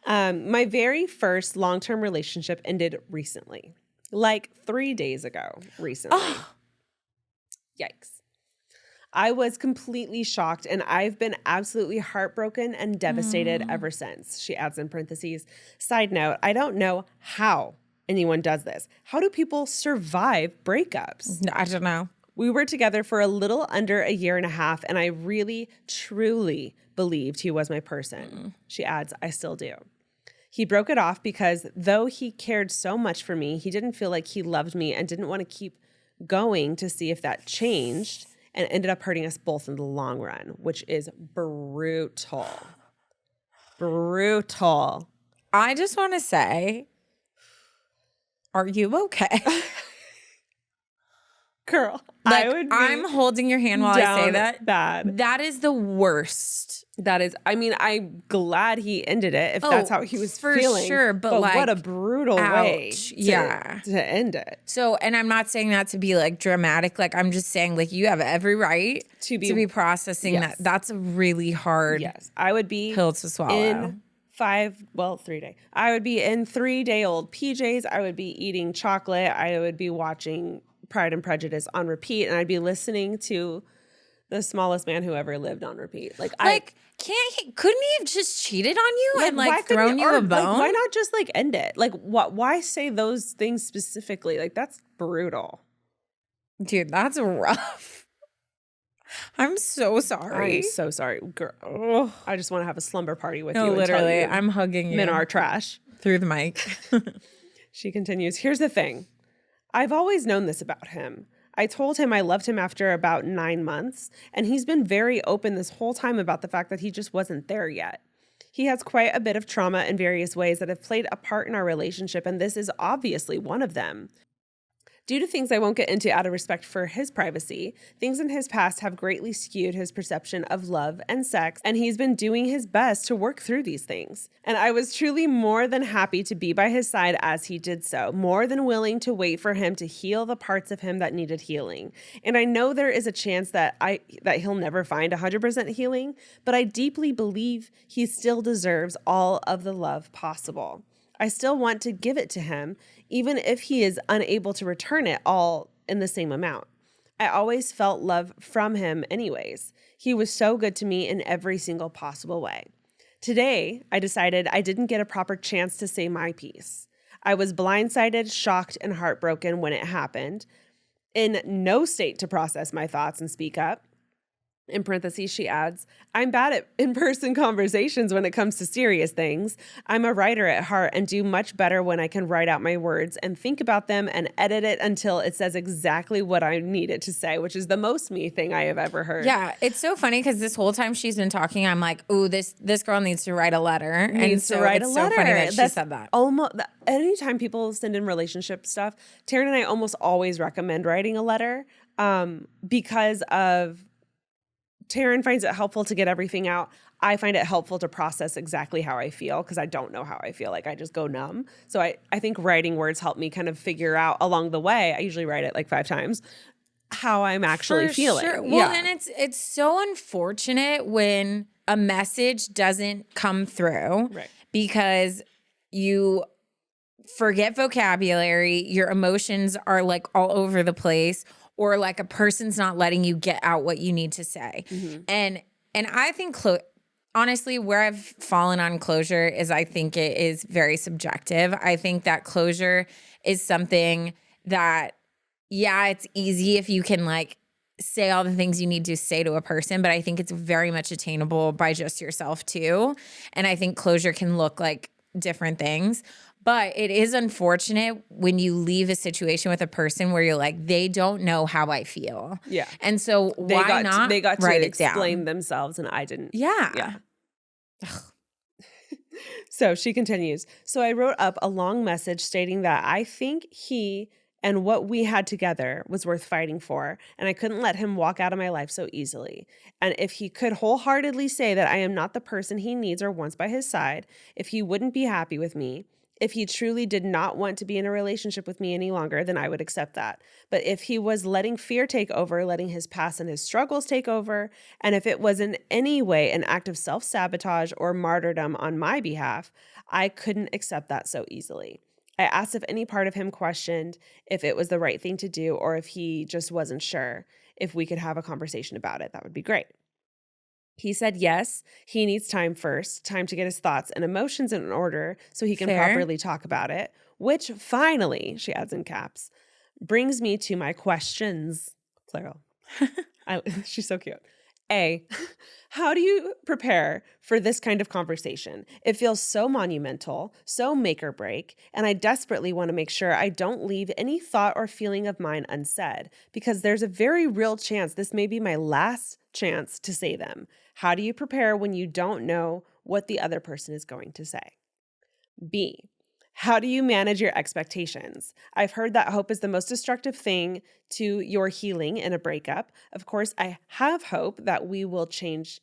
Yeah. My very first long-term relationship ended recently, like 3 days ago recently. Yikes. I was completely shocked, and I've been absolutely heartbroken and devastated ever since. She adds in parentheses, side note, I don't know how anyone does this. How do people survive breakups? No, I don't know. We were together for a little under a year and a half, and I really, truly believed he was my person. She adds, I still do. He broke it off because though he cared so much for me, he didn't feel like he loved me and didn't want to keep going to see if that changed, and ended up hurting us both in the long run, which is brutal. Brutal. I just want to say, are you okay? Girl, Like, I would be I'm holding your hand while I say down that. bad. That is the worst. That is, I mean, I'm glad he ended it if that's how he was for feeling. sure, but like, what a brutal way ouch. Yeah. to end it. So, and I'm not saying that to be like dramatic. Like, I'm just saying, like, you have every right To be processing Yes. that. That's a really hard Yes, I would be pill to swallow. in 3 day. I would be in 3-day-old PJs. I would be eating chocolate. I would be watching Pride and Prejudice on repeat, and I'd be listening to The Smallest Man Who Ever Lived on repeat. Couldn't he have just cheated on you and why like couldn't thrown you a bone? why not just like end it? Like, what? Why say those things specifically? Like, that's brutal. Dude, that's rough. I'm so sorry. I'm so sorry, girl. Oh, I just want to have a slumber party with No, you. literally, and tell you I'm hugging you men are trash. through the mic. She continues, here's the thing. I've always known this about him. I told him I loved him after about 9 months, and he's been very open this whole time about the fact that he just wasn't there yet. He has quite a bit of trauma in various ways that have played a part in our relationship, and this is obviously one of them. Due to things I won't get into out of respect for his privacy, things in his past have greatly skewed his perception of love and sex, and he's been doing his best to work through these things. And I was truly more than happy to be by his side as he did so, more than willing to wait for him to heal the parts of him that needed healing. And I know there is a chance that he'll never find 100% healing, but I deeply believe he still deserves all of the love possible. I still want to give it to him, even if he is unable to return it all in the same amount. I always felt love from him anyways. He was so good to me in every single possible way. Today, I decided I didn't get a proper chance to say my piece. I was blindsided, shocked, and heartbroken when it happened, in no state to process my thoughts and speak up. In parentheses, she adds, I'm bad at in-person conversations when it comes to serious things. I'm a writer at heart and do much better when I can write out my words and think about them and edit it until it says exactly what I need it to say, which is the most me thing I have ever heard. Yeah, it's so funny because this whole time she's been talking, I'm like, ooh, this girl needs to write a letter. Needs to write a letter. So funny that she said that. Anytime people send in relationship stuff, Taryn and I almost always recommend writing a letter because of Taryn finds it helpful to get everything out. I find it helpful to process exactly how I feel because I don't know how I feel. Like, I just go numb. So I think writing words help me kind of figure out along the way. I usually write it like 5 times how I'm actually feeling. Sure. Well, and it's so unfortunate when a message doesn't come through, Right. because you forget vocabulary, your emotions are like all over the place, or like a person's not letting you get out what you need to say. Mm-hmm. And I think honestly, where I've fallen on closure is I think it is very subjective. I think that closure is something that, yeah, it's easy if you can like say all the things you need to say to a person, but I think it's very much attainable by just yourself too. And I think closure can look like different things. But it is unfortunate when you leave a situation with a person where you're like, they don't know how I feel. Yeah. And so why not they got write to it down? explain themselves and I didn't. Yeah. So she continues. So I wrote up a long message stating that I think he and what we had together was worth fighting for, and I couldn't let him walk out of my life so easily. And if he could wholeheartedly say that I am not the person he needs or wants by his side, if he wouldn't be happy with me, if he truly did not want to be in a relationship with me any longer, then I would accept that. But if he was letting fear take over, letting his past and his struggles take over, and if it was in any way an act of self-sabotage or martyrdom on my behalf, I couldn't accept that so easily. I asked if any part of him questioned if it was the right thing to do or if he just wasn't sure. If we could have a conversation about it, that would be great. He said yes, he needs time first, time to get his thoughts and emotions in order so he can properly talk about it, which finally, she adds in caps, brings me to my questions, plural. She's so cute. A, how do you prepare for this kind of conversation? It feels so monumental, so make or break, and I desperately want to make sure I don't leave any thought or feeling of mine unsaid, because there's a very real chance this may be my last chance to say them. How do you prepare when you don't know what the other person is going to say? B, how do you manage your expectations? I've heard that hope is the most destructive thing to your healing in a breakup. Of course, I have hope that he will change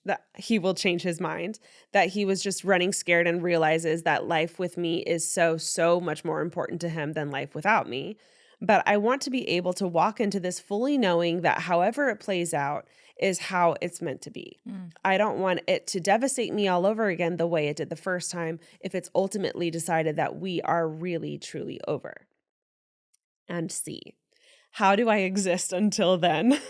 his mind, that he was just running scared and realizes that life with me is so much more important to him than life without me. But I want to be able to walk into this fully knowing that however it plays out is how it's meant to be. I don't want it to devastate me all over again the way it did the first time if it's ultimately decided that we are really, truly over. And C, how do I exist until then?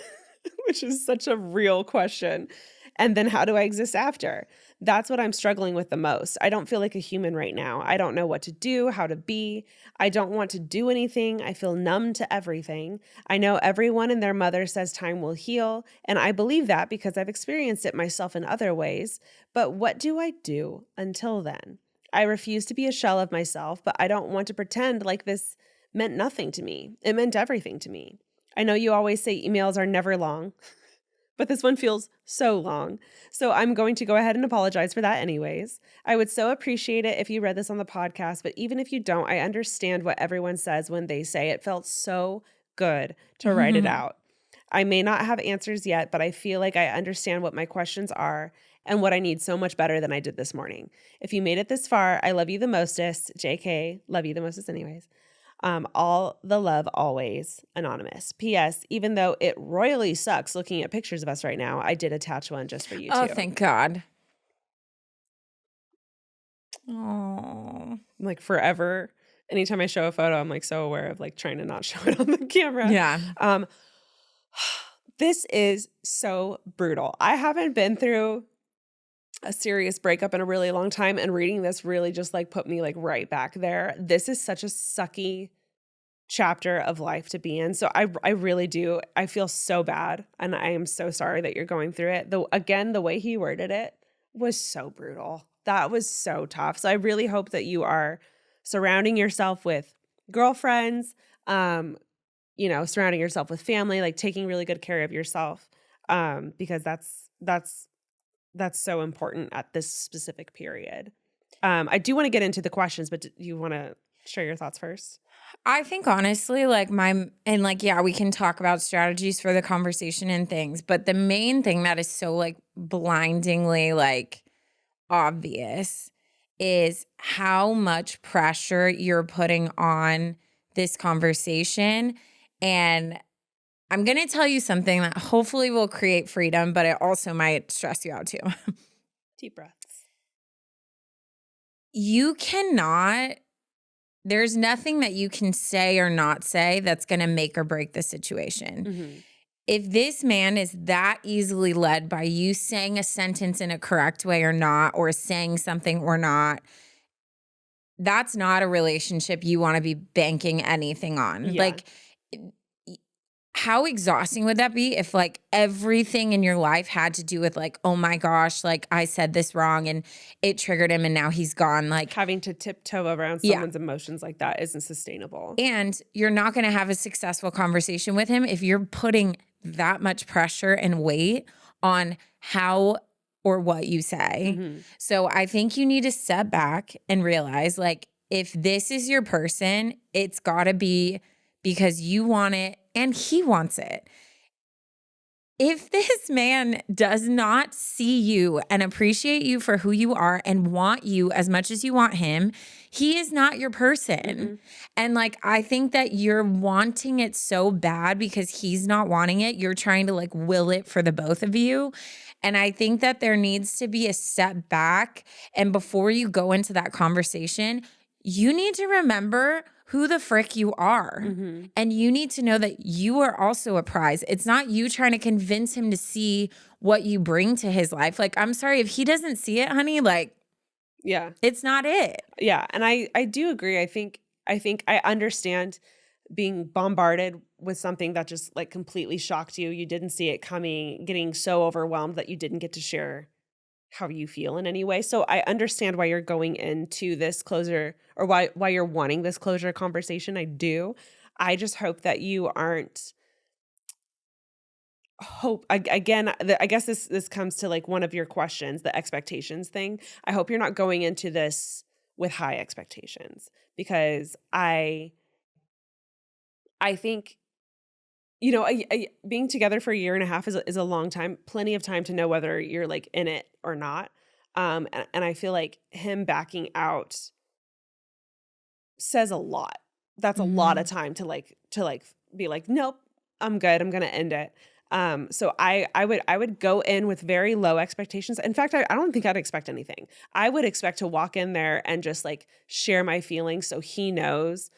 Which is such a real question. And then how do I exist after? That's what I'm struggling with the most. I don't feel like a human right now. I don't know what to do, how to be. I don't want to do anything. I feel numb to everything. I know everyone and their mother says time will heal, and I believe that because I've experienced it myself in other ways. But what do I do until then? I refuse to be a shell of myself, but I don't want to pretend like this meant nothing to me. It meant everything to me. I know you always say emails are never long, but this one feels so long. So I'm going to go ahead and apologize for that anyways. I would so appreciate it if you read this on the podcast, but even if you don't, I understand what everyone says when they say it felt so good to write it out. I may not have answers yet, but I feel like I understand what my questions are and what I need so much better than I did this morning. If you made it this far, I love you the mostest. JK, love you the mostest anyways. All the love always, Anonymous. P.S. Even though it royally sucks looking at pictures of us right now, I did attach one just for you Oh, too. thank God. Oh, Like forever. Anytime I show a photo, I'm like so aware of like trying to not show it on the camera. yeah. This is so brutal. I haven't been through a serious breakup in a really long time, and reading this really just like put me like right back there. This is such a sucky chapter of life to be in. So I really do. I feel so bad, and I am so sorry that you're going through it. Though again, the way he worded it was so brutal. That was so tough. So I really hope that you are surrounding yourself with girlfriends, surrounding yourself with family, like taking really good care of yourself, because that's so important at this specific period. I do want to get into the questions, but do you want to share your thoughts first? I think honestly, we can talk about strategies for the conversation and things, but the main thing that is so like blindingly like obvious is how much pressure you're putting on this conversation. And I'm going to tell you something that hopefully will create freedom, but it also might stress you out too. Deep breaths. There's nothing that you can say or not say that's going to make or break the situation. Mm-hmm. If this man is that easily led by you saying a sentence in a correct way or not, or saying something or not, that's not a relationship you want to be banking anything on. Yeah. Like, how exhausting would that be if like everything in your life had to do with like, oh my gosh, like I said this wrong and it triggered him and now he's gone. Like having to tiptoe around Yeah. someone's emotions like that isn't sustainable. And you're not going to have a successful conversation with him if you're putting that much pressure and weight on how or what you say. So I think you need to step back and realize like, if this is your person, it's got to be because you want it and he wants it. If this man does not see you and appreciate you for who you are and want you as much as you want him, he is not your person. And like, I think that you're wanting it so bad because he's not wanting it. You're trying to like will it for the both of you. And I think that there needs to be a step back. And before you go into that conversation, you need to remember who the frick you are. And you need to know that you are also a prize. It's not you trying to convince him to see what you bring to his life. Like, I'm sorry, if he doesn't see it, honey, like, Yeah. it's not it. Yeah. And I do agree. I think I understand being bombarded with something that just like completely shocked you. You didn't see it coming, getting so overwhelmed that you didn't get to share how you feel in any way. So I understand why you're going into this closure or why you're wanting this closure conversation. I do. I just hope that you aren't I guess this comes to like one of your questions, the expectations thing. I hope you're not going into this with high expectations because I think, you know, being together for a year and a half is a long time, plenty of time to know whether you're like in it or not. And I feel like him backing out says a lot. That's a lot of time to be like, nope, I'm good. I'm going to end it. So I would go in with very low expectations. In fact, I don't think I'd expect anything. I would expect to walk in there and just like share my feelings so he knows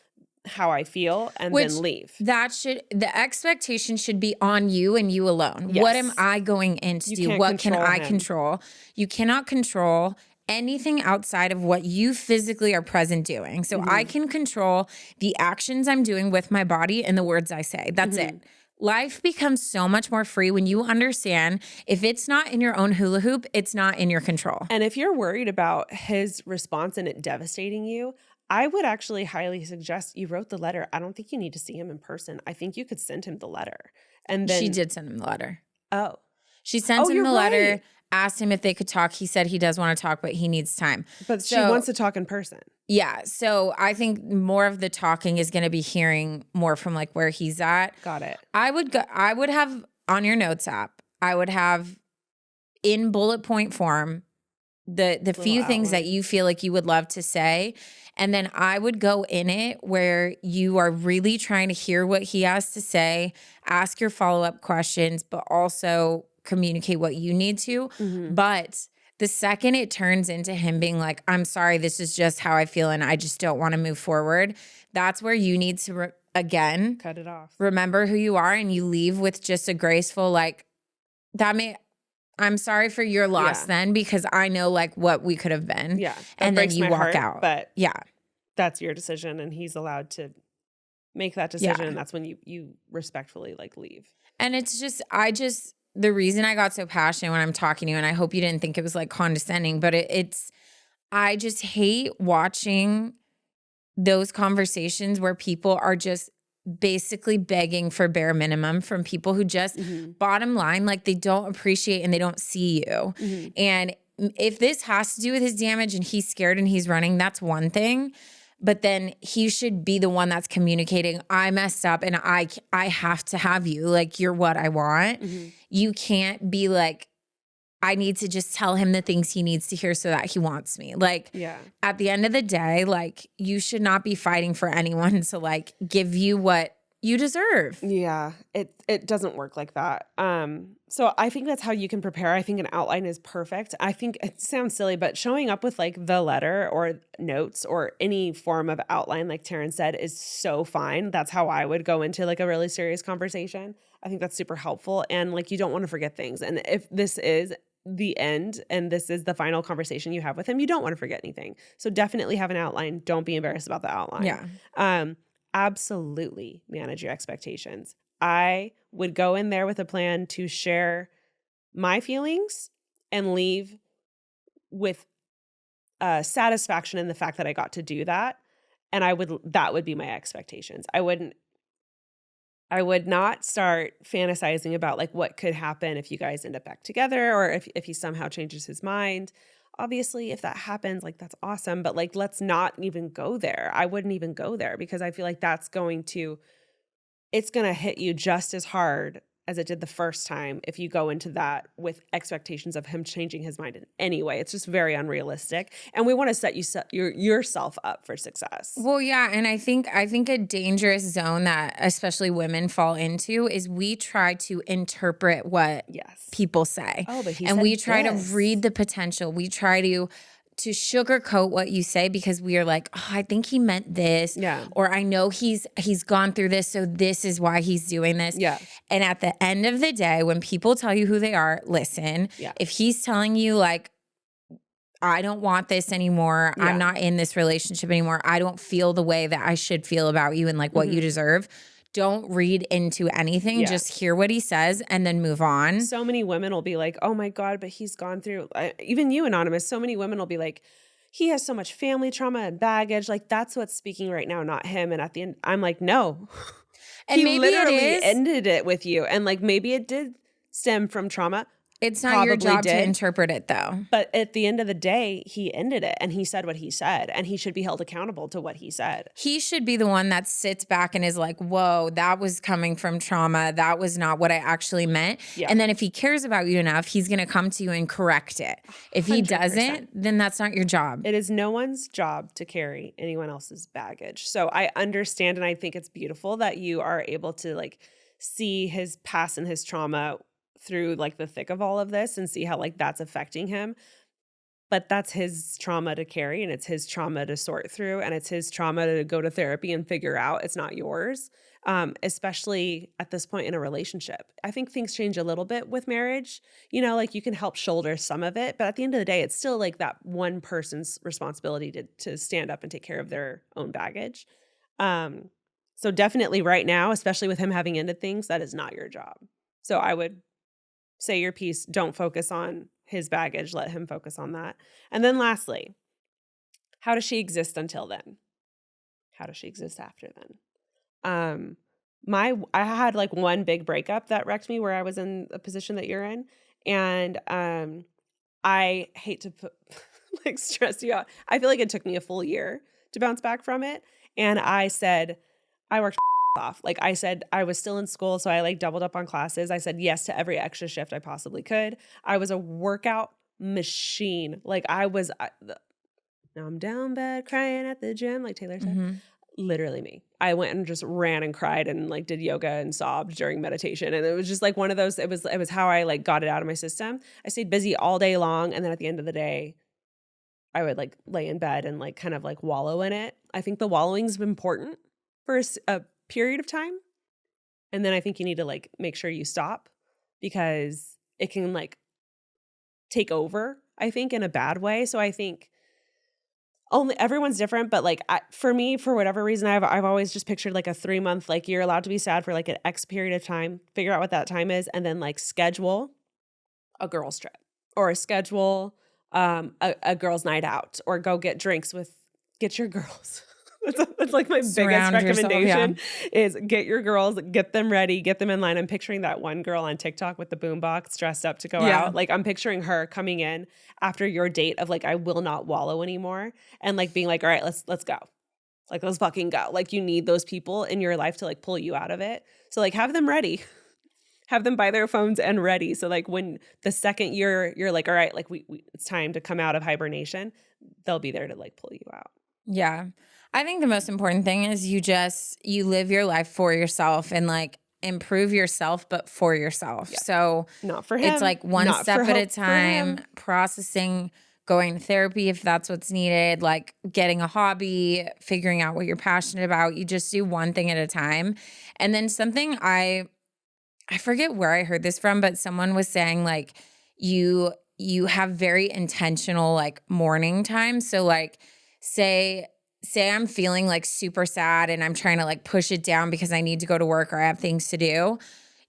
how I feel and then leave. The expectation should be on you and you alone. Yes. What am I going in to do? What can I control? You cannot control anything outside of what you physically are present doing. So I can control the actions I'm doing with my body and the words I say. That's it. Life becomes so much more free when you understand if it's not in your own hula hoop, it's not in your control. And if you're worried about his response and it devastating you, I would actually highly suggest you wrote the letter. I don't think you need to see him in person. I think you could send him the letter. And then She did send him the letter. Oh. She sent him the letter, right. asked him if they could talk. He said he does want to talk, but he needs time. But she wants to talk in person. Yeah. So I think more of the talking is going to be hearing more from like where he's at. Got it. I would have on your notes app, I would have in bullet point form the few things that you feel like you would love to say. And then I would go in it where you are really trying to hear what he has to say, ask your follow-up questions, but also communicate what you need to. But the second it turns into him being like, I'm sorry, this is just how I feel and I just don't want to move forward, that's where you need to, again, cut it off. Remember who you are and you leave with just a graceful, like, I'm sorry for your loss then because I know like what we could have been. Yeah. And then you walk out. But yeah, that's your decision and he's allowed to make that decision. And that's when you respectfully like leave. And it's just, the reason I got so passionate when I'm talking to you, and I hope you didn't think it was like condescending, but I just hate watching those conversations where people are just basically begging for bare minimum from people who just bottom line, like they don't appreciate and they don't see you. And if this has to do with his damage and he's scared and he's running, that's one thing. But then he should be the one that's communicating, I messed up and I have to have you. Like, you're what I want. You can't be like, I need to just tell him the things he needs to hear so that he wants me. Like, at the end of the day, like, you should not be fighting for anyone to like give you what you deserve. Yeah, it doesn't work like that. So I think that's how you can prepare. I think an outline is perfect. I think it sounds silly, but showing up with like the letter or notes or any form of outline, like Taryn said, is so fine. That's how I would go into like a really serious conversation. I think that's super helpful. And like, you don't want to forget things. And if this is the end and this is the final conversation you have with him, you don't want to forget anything. So definitely have an outline. Don't be embarrassed about the outline. Yeah. Absolutely manage your expectations. I would go in there with a plan to share my feelings and leave with satisfaction in the fact that I got to do that. And that would be my expectations. I would not start fantasizing about like what could happen if you guys end up back together, or if he somehow changes his mind. Obviously, if that happens, like that's awesome. But like, let's not even go there. I wouldn't even go there because I feel like it's going to hit you just as hard as it did the first time if you go into that with expectations of him changing his mind in any way. It's just very unrealistic. And we want to set yourself up for success. Well, yeah, and I think a dangerous zone that especially women fall into is we try to interpret what people say. Oh, but we try to read the potential. We try to sugarcoat what you say because we are like, oh, I think he meant this. Yeah. Or I know he's gone through this, so this is why he's doing this. Yeah. And at the end of the day, when people tell you who they are, listen. Yeah. If he's telling you like, I don't want this anymore. Yeah. I'm not in this relationship anymore. I don't feel the way that I should feel about you and like what you deserve. Don't read into anything. Yeah. Just hear what he says and then move on. So many women will be like, oh my God, but he's gone through, even you, Anonymous, so many women will be like, he has so much family trauma and baggage. Like that's what's speaking right now, not him. And at the end, I'm like, no. And he maybe literally ended it with you. And like maybe it did stem from trauma. It's not your job to interpret it though. But at the end of the day, he ended it and he said what he said, and he should be held accountable to what he said. He should be the one that sits back and is like, whoa, that was coming from trauma. That was not what I actually meant. Yeah. And then if he cares about you enough, he's going to come to you and correct it. If he 100%. doesn't, then that's not your job. It is no one's job to carry anyone else's baggage. So I understand, and I think it's beautiful that you are able to like see his past and his trauma through like the thick of all of this and see how like that's affecting him. But that's his trauma to carry, and it's his trauma to sort through, and it's his trauma to go to therapy and figure out. It's not yours, especially at this point in a relationship. I think things change a little bit with marriage. You know, like you can help shoulder some of it, but at the end of the day, it's still like that one person's responsibility to stand up and take care of their own baggage. So definitely right now, especially with him having ended things, that is not your job. So I would say your piece. Don't focus on his baggage. Let him focus on that. And then lastly, how does she exist until then? How does she exist after then? I had like one big breakup that wrecked me where I was in a position that you're in. And I hate to like stress you out. I feel like it took me a full year to bounce back from it. And I said, I worked off. Like I said, I was still in school, so I like doubled up on classes. I said yes to every extra shift I possibly could. I was a workout machine. Like now I'm down bed crying at the gym, like Taylor said. Mm-hmm. Literally me. I went and just ran and cried and like did yoga and sobbed during meditation. And it was just like one of those, it was how I like got it out of my system. I stayed busy all day long. And then at the end of the day, I would like lay in bed and like kind of like wallow in it. I think the wallowing's important for a period of time. And then I think you need to like make sure you stop, because it can like take over, I think, in a bad way. So I think everyone's different, but like for me, for whatever reason, I've always just pictured like a 3-month, like you're allowed to be sad for like an X period of time, figure out what that time is, and then like schedule a girls trip or schedule a girls night out, or go get drinks get your girls. That's like my Surround biggest recommendation yourself, is get your girls, get them ready, get them in line. I'm picturing that one girl on TikTok with the boombox dressed up to go out. Like I'm picturing her coming in after your date of like, I will not wallow anymore. And like being like, all right, let's go. Like, let's fucking go. Like you need those people in your life to like pull you out of it. So like have them ready. Have them by their phones and ready. So like when the second you're like, all right, like we it's time to come out of hibernation, they'll be there to like pull you out. Yeah. I think the most important thing is you live your life for yourself and like improve yourself, but for yourself. Yeah. So not for him. It's like one step at a time, processing, going to therapy if that's what's needed, like getting a hobby, figuring out what you're passionate about. You just do one thing at a time. And then something I forget where I heard this from, but someone was saying like you have very intentional like morning time. So like say say I'm feeling like super sad and I'm trying to like push it down because I need to go to work or I have things to do,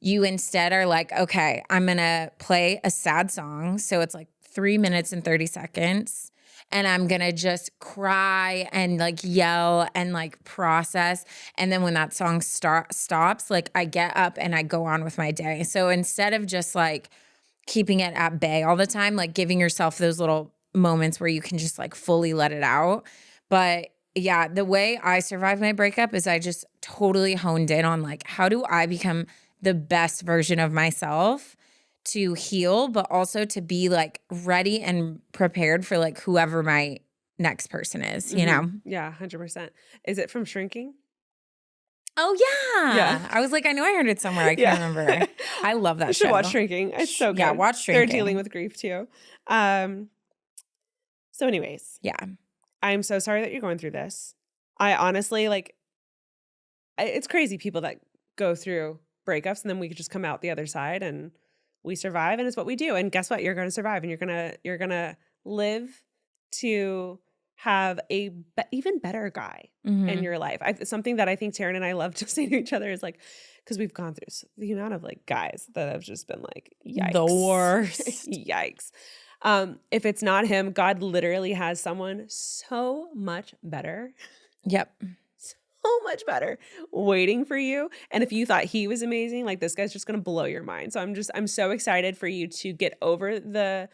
you instead are like, okay, I'm going to play a sad song. So it's like 3 minutes and 30 seconds. And I'm going to just cry and like yell and like process. And then when that song stops, like I get up and I go on with my day. So instead of just like keeping it at bay all the time, like giving yourself those little moments where you can just like fully let it out. But yeah, the way I survived my breakup is I just totally honed in on like, how do I become the best version of myself to heal, but also to be like ready and prepared for like whoever my next person is, you know? Yeah, 100%. Is it from Shrinking? Oh, yeah. I was like, I know I heard it somewhere. I can't remember. I love that show. You should watch Shrinking. It's so good. Yeah, watch Shrinking. They're dealing with grief too. So anyways. Yeah. I'm so sorry that you're going through this. I honestly, like, it's crazy people that go through breakups and then we could just come out the other side and we survive and it's what we do. And guess what? You're going to survive and you're going to live to have a even better guy in your life. Something that I think Taryn and I love to say to each other is like, because we've gone through the amount of like guys that have just been like, yikes. The worst. Yikes. If it's not him, God literally has someone so much better. Yep. So much better waiting for you. And if you thought he was amazing, like this guy's just going to blow your mind. So I'm so excited for you to get over the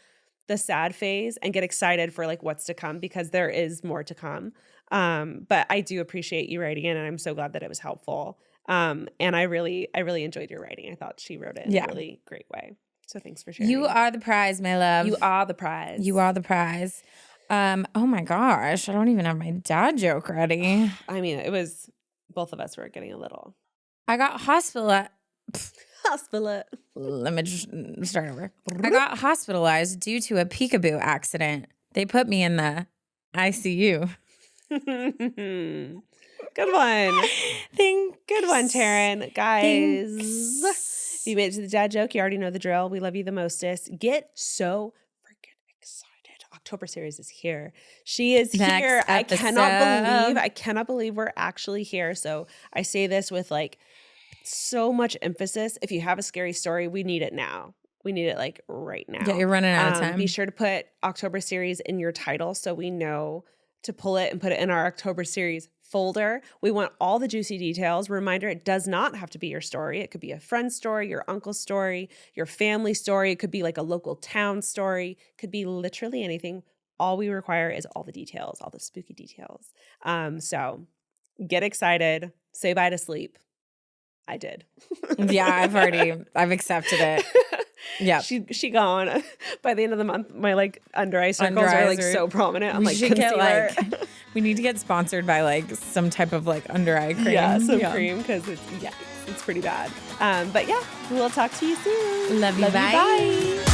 sad phase and get excited for like what's to come, because there is more to come. But I do appreciate you writing in and I'm so glad that it was helpful. And I really enjoyed your writing. I thought she wrote it in a really great way. So thanks for sharing. You are the prize, my love. You are the prize. You are the prize. Oh my gosh, I don't even have my dad joke ready. I mean, it was both of us were getting a little. I got hospitalized. Let me just start over. I got hospitalized due to a peekaboo accident. They put me in the ICU. Good one. Good one, Taryn. Guys, if you made it to the dad joke, you already know the drill. We love you the mostest. Get so freaking excited. October series is here. She is here. I cannot believe we're actually here. So I say this with like so much emphasis. If you have a scary story, we need it now. We need it like right now. Yeah, you're running out of time. Be sure to put October series in your title so we know to pull it and put it in our October series folder. We want all the juicy details. Reminder, it does not have to be your story. It could be a friend's story, your uncle's story, your family story. It could be like a local town story. It could be literally anything. All we require is all the details, all the spooky details. So get excited. Say bye to sleep. I did. Yeah, I've accepted it. Yeah. She gone. By the end of the month, my like under eye circles are like so prominent. I'm like, concealer. We need to get sponsored by like some type of like under eye cream. Yeah, some cream, because it's pretty bad. But yeah, we'll talk to you soon. Love you. Bye.